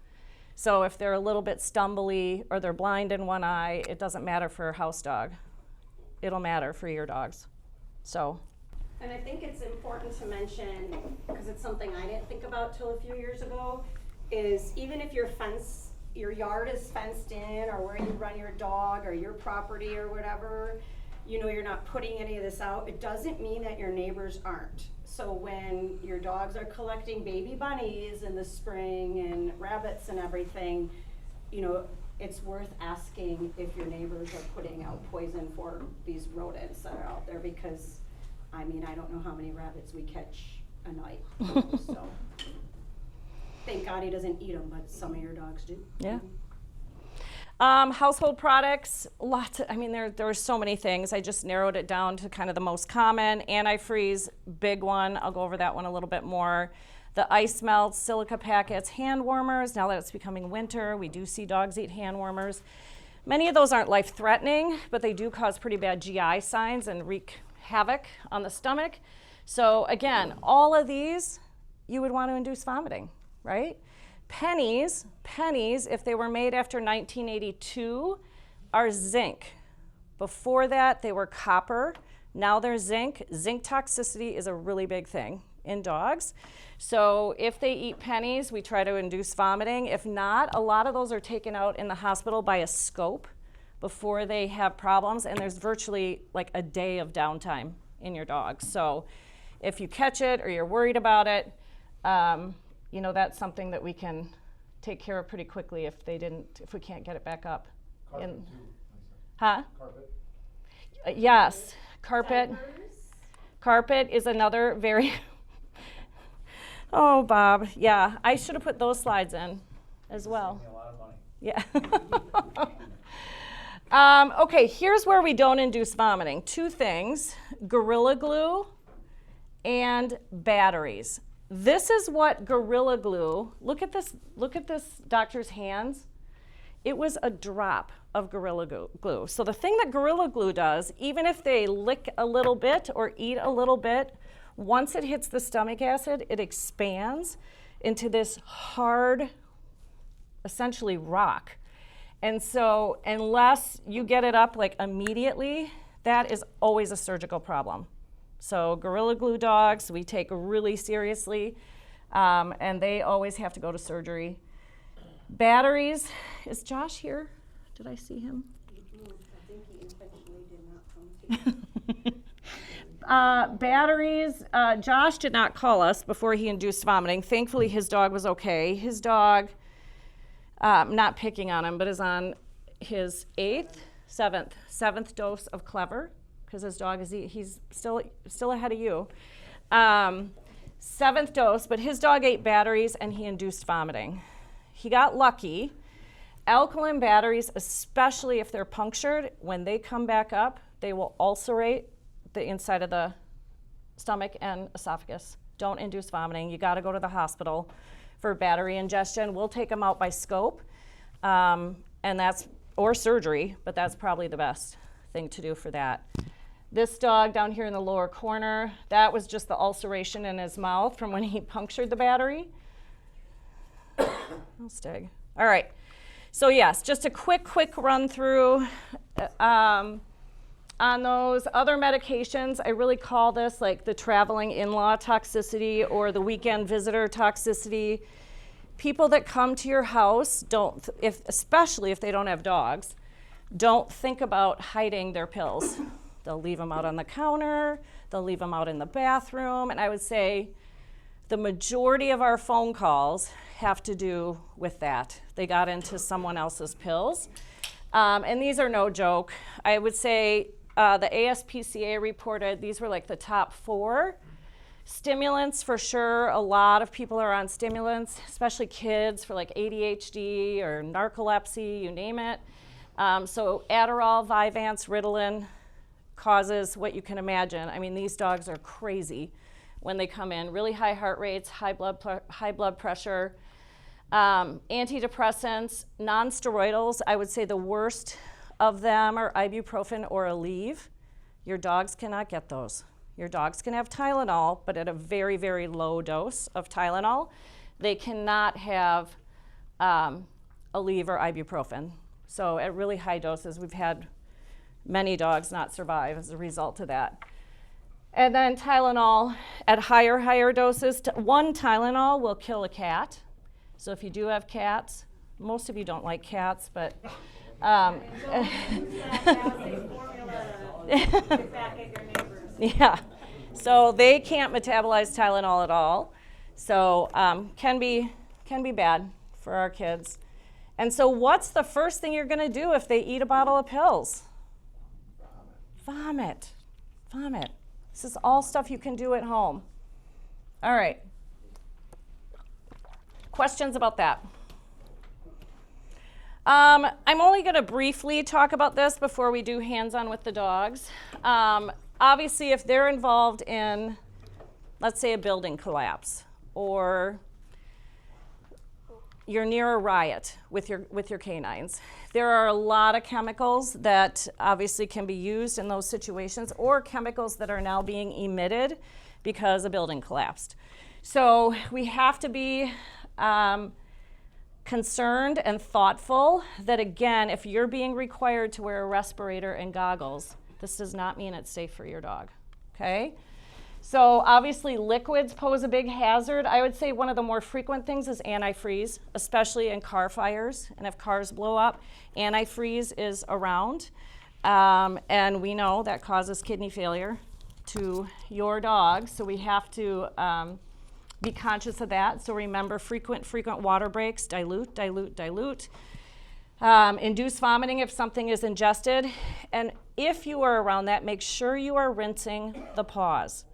So if they're a little bit stumbly or they're blind in one eye, it doesn't matter for a house dog. It'll matter for your dogs. So. And I think it's important to mention, because it's something I didn't think about till a few years ago, is even if your yard is fenced in, or where you run your dog, or your property or whatever, you're not putting any of this out, it doesn't mean that your neighbors aren't. So when your dogs are collecting baby bunnies in the spring and rabbits and everything, it's worth asking if your neighbors are putting out poison for these rodents that are out there, because I don't know how many rabbits we catch a night. So thank God he doesn't eat them, but some of your dogs do. Yeah. Household products, there are so many things. I just narrowed it down to kind of the most common. Antifreeze, big one. I'll go over that one a little bit more. The ice melts, silica packets, hand warmers. Now that it's becoming winter, we do see dogs eat hand warmers. Many of those aren't life-threatening, but they do cause pretty bad GI signs and wreak havoc on the stomach. So again, all of these, you would want to induce vomiting, right? Pennies, if they were made after 1982, are zinc. Before that, they were copper. Now they're zinc. Zinc toxicity is a really big thing in dogs. So if they eat pennies, we try to induce vomiting. If not, a lot of those are taken out in the hospital by a scope before they have problems, and there's virtually like a day of downtime in your dog. So if you catch it or you're worried about it, that's something that we can take care of pretty quickly if we can't get it back up. Carpet too. Huh? Carpet. Yes, carpet. Carpet is another very, oh, Bob, yeah, I should have put those slides in as well. A lot of money. Yeah. Okay, here's where we don't induce vomiting. Two things, Gorilla Glue and batteries. This is what Gorilla Glue, look at this doctor's hands. It was a drop of Gorilla Glue. So the thing that Gorilla Glue does, even if they lick a little bit or eat a little bit, once it hits the stomach acid, it expands into this hard, essentially rock. And so unless you get it up like immediately, that is always a surgical problem. So Gorilla Glue dogs, we take really seriously, and they always have to go to surgery. Batteries, is Josh here? Did I see him? I think he intentionally did not come to. Batteries, Josh did not call us before he induced vomiting. Thankfully, his dog was okay. His dog, not picking on him, but is on his seventh dose of Clever, because his dog he's still ahead of you. 7th dose, but his dog ate batteries and he induced vomiting. He got lucky. Alkaline batteries, especially if they're punctured, when they come back up, They will ulcerate the inside of the stomach and esophagus. Don't induce vomiting. You got to go to the hospital for battery ingestion. We'll take them out by scope, and that's, or surgery, but that's probably the best thing to do for that. This dog down here in the lower corner, that was just the ulceration in his mouth from when he punctured the battery. Oh, Stig. All right. So yes, just a quick run through on those other medications. I really call this like the traveling in-law toxicity or the weekend visitor toxicity. People that come to your house don't, especially if they don't have dogs, don't think about hiding their pills. They'll leave them out on the counter, they'll leave them out in the bathroom, and I would say the majority of our phone calls have to do with that. They got into someone else's pills. And these are no joke. I would say the ASPCA reported these were like the top 4. Stimulants, for sure, a lot of people are on stimulants, especially kids for like ADHD or narcolepsy, you name it. So Adderall, Vyvanse, Ritalin causes what you can imagine. I mean, these dogs are crazy when they come in. Really high heart rates, high blood pressure. Antidepressants, non-steroidals, I would say the worst of them are ibuprofen or Aleve. Your dogs cannot get those. Your dogs can have Tylenol, but at a very, very low dose of Tylenol. They cannot have Aleve or ibuprofen. So at really high doses, we've had many dogs not survive as a result of that. And then Tylenol at higher doses. One Tylenol will kill a cat. So if you do have cats, most of you don't like cats, but yeah, so they can't metabolize Tylenol at all. So can be bad for our kids. And so what's the first thing you're going to do if they eat a bottle of pills? Vomit. This is all stuff you can do at home. All right. Questions about that? I'm only going to briefly talk about this before we do hands-on with the dogs. Obviously, if they're involved in, let's say, a building collapse, or you're near a riot with your canines, there are a lot of chemicals that obviously can be used in those situations, or chemicals that are now being emitted because a building collapsed. So we have to be concerned and thoughtful that, again, if you're being required to wear a respirator and goggles, this does not mean it's safe for your dog, okay? So obviously liquids pose a big hazard. I would say one of the more frequent things is antifreeze, especially in car fires. And if cars blow up, antifreeze is around. And we know that causes kidney failure to your dog. So we have to be conscious of that. So remember, frequent water breaks, dilute. Induce vomiting if something is ingested. And if you are around that, make sure you are rinsing the paws.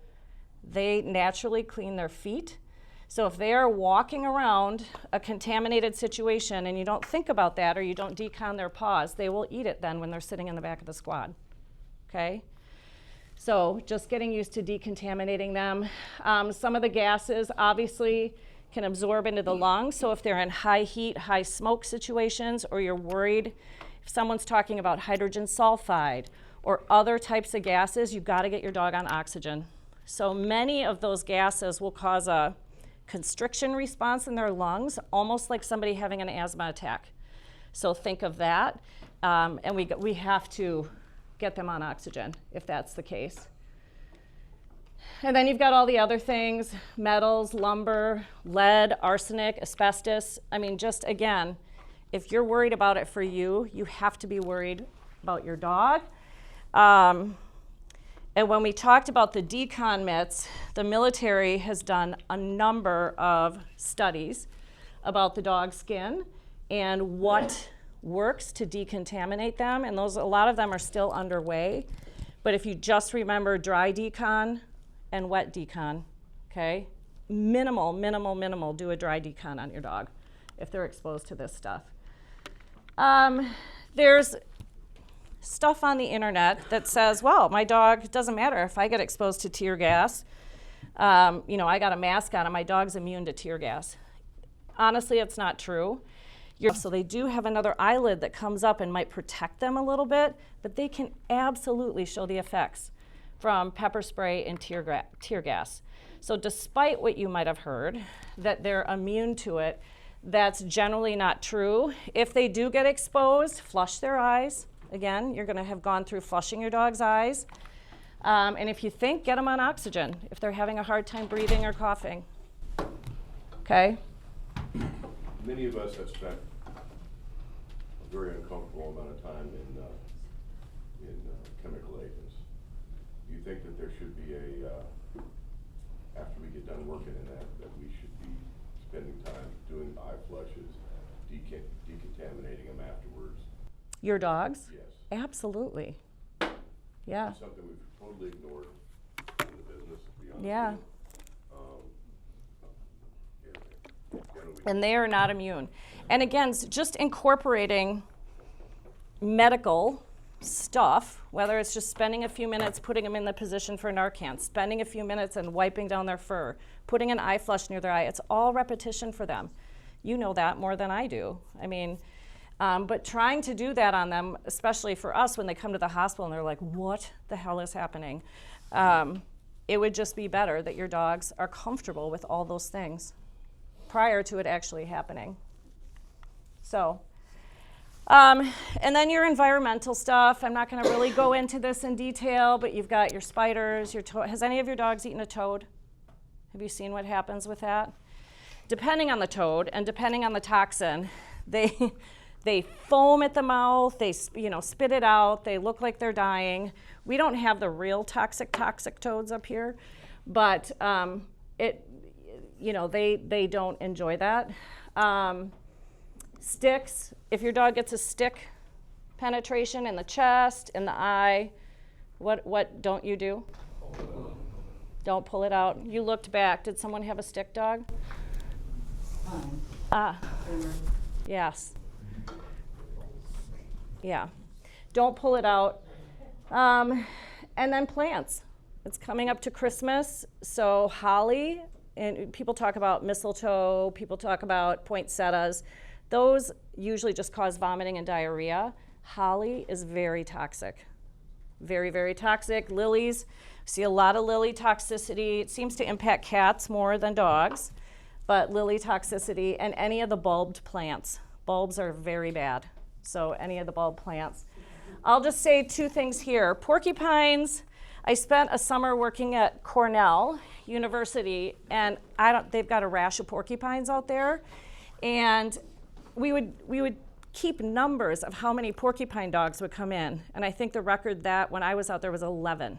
They naturally clean their feet. So if they are walking around a contaminated situation and you don't think about that, or you don't decon their paws, they will eat it then when they're sitting in the back of the squad, okay? So just getting used to decontaminating them. Some of the gases obviously can absorb into the lungs. So if they're in high heat, high smoke situations, or you're worried, if someone's talking about hydrogen sulfide or other types of gases, you've got to get your dog on oxygen. So many of those gases will cause a constriction response in their lungs, almost like somebody having an asthma attack. So think of that, and we have to get them on oxygen if that's the case. And then you've got all the other things, metals, lumber, lead, arsenic, asbestos. I mean, just again, if you're worried about it for you, you have to be worried about your dog. And when we talked about the decon mitts, the military has done a number of studies about the dog's skin and what works to decontaminate them, and a lot of them are still underway. But if you just remember dry decon and wet decon, okay? Minimal, do a dry decon on your dog if they're exposed to this stuff. There's stuff on the internet that says, well, my dog, it doesn't matter if I get exposed to tear gas. You know, I got a mask on and my dog's immune to tear gas. Honestly, it's not true. So they do have another eyelid that comes up and might protect them a little bit, but they can absolutely show the effects from pepper spray and tear gas. So despite what you might have heard, that they're immune to it, that's generally not true. If they do get exposed, flush their eyes. Again, you're gonna have gone through flushing your dog's eyes. And if you think, get them on oxygen if they're having a hard time breathing or coughing. Okay? Many of us have spent a very uncomfortable amount of time in chemical agents. Do you think that there should be after we get done working in that we should be spending time doing eye flushes, decontaminating them afterwards? Your dogs? Yes. Absolutely. Yeah. It's something we've totally ignored in the business, to be honest. Yeah. With you. And they are not immune. And again, just incorporating medical stuff, whether it's just spending a few minutes putting them in the position for Narcan, spending a few minutes and wiping down their fur, putting an eye flush near their eye, it's all repetition for them. You know that more than I do. I mean, but trying to do that on them, especially for us when they come to the hospital and they're like, what the hell is happening? It would just be better that your dogs are comfortable with all those things prior to it actually happening. So, and then your environmental stuff. I'm not going to really go into this in detail, but you've got your spiders, your toad. Has any of your dogs eaten a toad? Have you seen what happens with that? Depending on the toad and depending on the toxin, they foam at the mouth, they spit it out, they look like they're dying. We don't have the real toxic toads up here, but they don't enjoy that. Sticks, if your dog gets a stick penetration in the chest, in the eye, what don't you do? Don't pull it out. You looked back. Did someone have a stick dog? Yes. Yeah. Don't pull it out. And then plants. It's coming up to Christmas, so holly, and people talk about mistletoe, people talk about poinsettias. Those usually just cause vomiting and diarrhea. Holly is very toxic. Very, very toxic. Lilies, see a lot of lily toxicity. It seems to impact cats more than dogs, but lily toxicity and any of the bulbed plants. Bulbs are very bad, so any of the bulb plants. I'll just say two things here. Porcupines, I spent a summer working at Cornell University, and they've got a rash of porcupines out there, and we would keep numbers of how many porcupine dogs would come in, and I think the record that when I was out there was 11.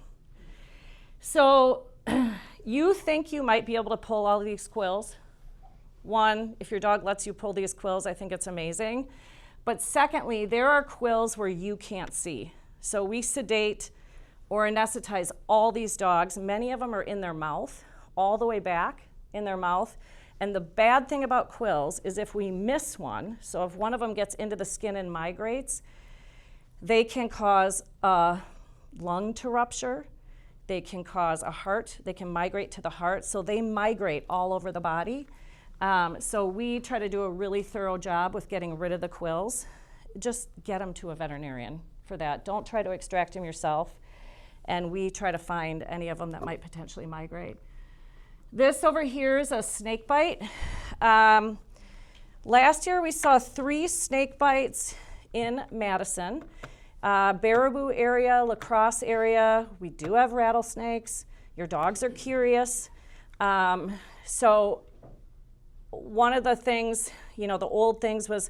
So you think you might be able to pull all these quills. One, if your dog lets you pull these quills, I think it's amazing. But secondly, there are quills where you can't see. So we sedate or anesthetize all these dogs. Many of them are in their mouth, all the way back in their mouth. And the bad thing about quills is if we miss one, so if one of them gets into the skin and migrates, they can cause a lung to rupture. They can cause a heart. They can migrate to the heart. So they migrate all over the body. So we try to do a really thorough job with getting rid of the quills. Just get them to a veterinarian for that. Don't try to extract them yourself. And we try to find any of them that might potentially migrate. This over here is a snake bite. Last year we saw 3 snake bites in Madison. Baraboo area, La Crosse area, we do have rattlesnakes. Your dogs are curious. So one of the things, the old things was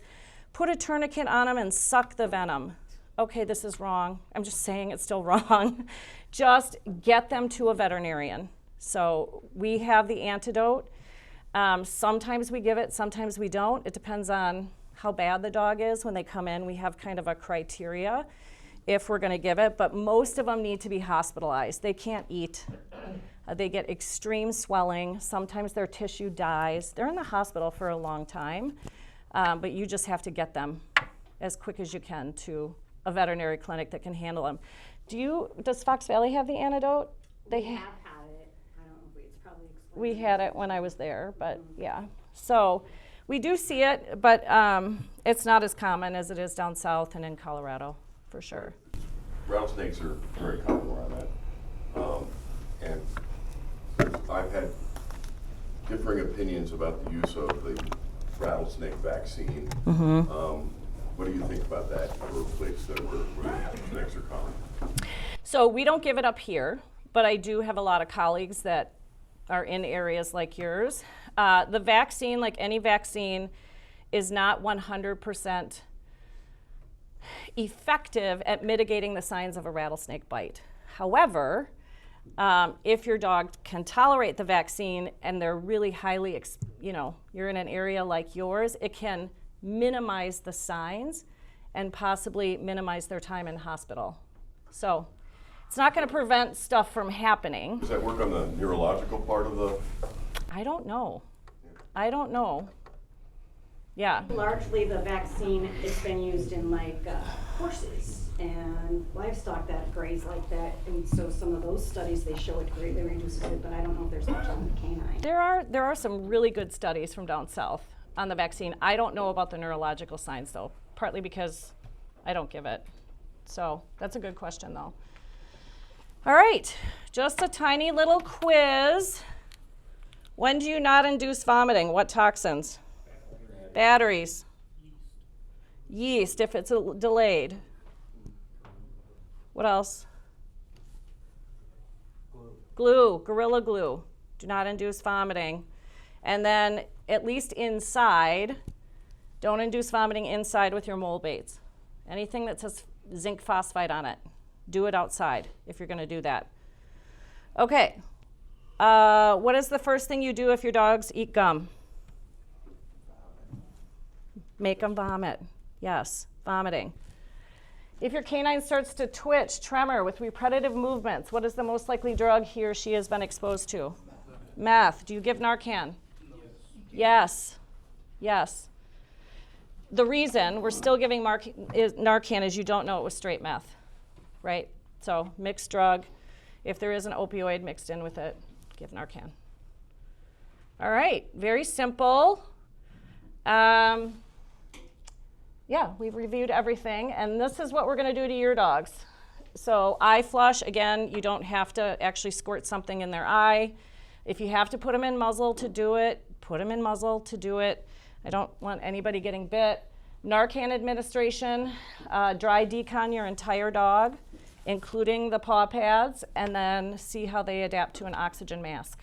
put a tourniquet on them and suck the venom. Okay, this is wrong. I'm just saying it's still wrong. Just get them to a veterinarian. So we have the antidote. Sometimes we give it, sometimes we don't. It depends on how bad the dog is. When they come in, we have kind of a criteria if we're gonna give it, but most of them need to be hospitalized. They can't eat. They get extreme swelling. Sometimes their tissue dies. They're in the hospital for a long time, but you just have to get them as quick as you can to a veterinary clinic that can handle them. Does Fox Valley have the antidote? They We have had it. I don't know if it's probably explained. We had it when I was there, but yeah. So we do see it, but it's not as common as it is down south and in Colorado, for sure. Rattlesnakes are very common where I'm at. And I've had differing opinions about the use of the rattlesnake vaccine. What do you think about that for a place that where snakes are common? So we don't give it up here, but I do have a lot of colleagues that are in areas like yours. The vaccine, like any vaccine, is not 100% effective at mitigating the signs of a rattlesnake bite. However, if your dog can tolerate the vaccine and they're really highly, you're in an area like yours, it can minimize the signs and possibly minimize their time in hospital. So it's not going to prevent stuff from happening. Does that work on the neurological part of the? I don't know. Yeah. Largely, the vaccine has been used in like horses and livestock that graze like that, and so some of those studies they show it greatly reduces it, but I don't know if there's much on the canine. There are some really good studies from down south on the vaccine. I don't know about the neurological signs though, partly because I don't give it. So that's a good question though. All right, just a tiny little quiz. When do you not induce vomiting? What toxins? Batteries. Yeast, if it's delayed. What else? Glue, Gorilla Glue. Do not induce vomiting. And then, at least inside, don't induce vomiting inside with your mole baits. Anything that says zinc phosphide on it, do it outside if you're going to do that. Okay. What is the first thing you do if your dogs eat gum? Make them vomit. Yes, vomiting. If your canine starts to twitch, tremor with repetitive movements, what is the most likely drug he or she has been exposed to? Meth. Do you give Narcan? Yes. Yes. The reason we're still giving Narcan is you don't know it was straight meth, right? So mixed drug. If there is an opioid mixed in with it, give Narcan. All right, very simple. Yeah, we've reviewed everything, and this is what we're going to do to your dogs. So eye flush, again, you don't have to actually squirt something in their eye. If you have to put them in muzzle to do it, put them in muzzle to do it. I don't want anybody getting bit. Narcan administration, dry decon your entire dog, including the paw pads, and then see how they adapt to an oxygen mask.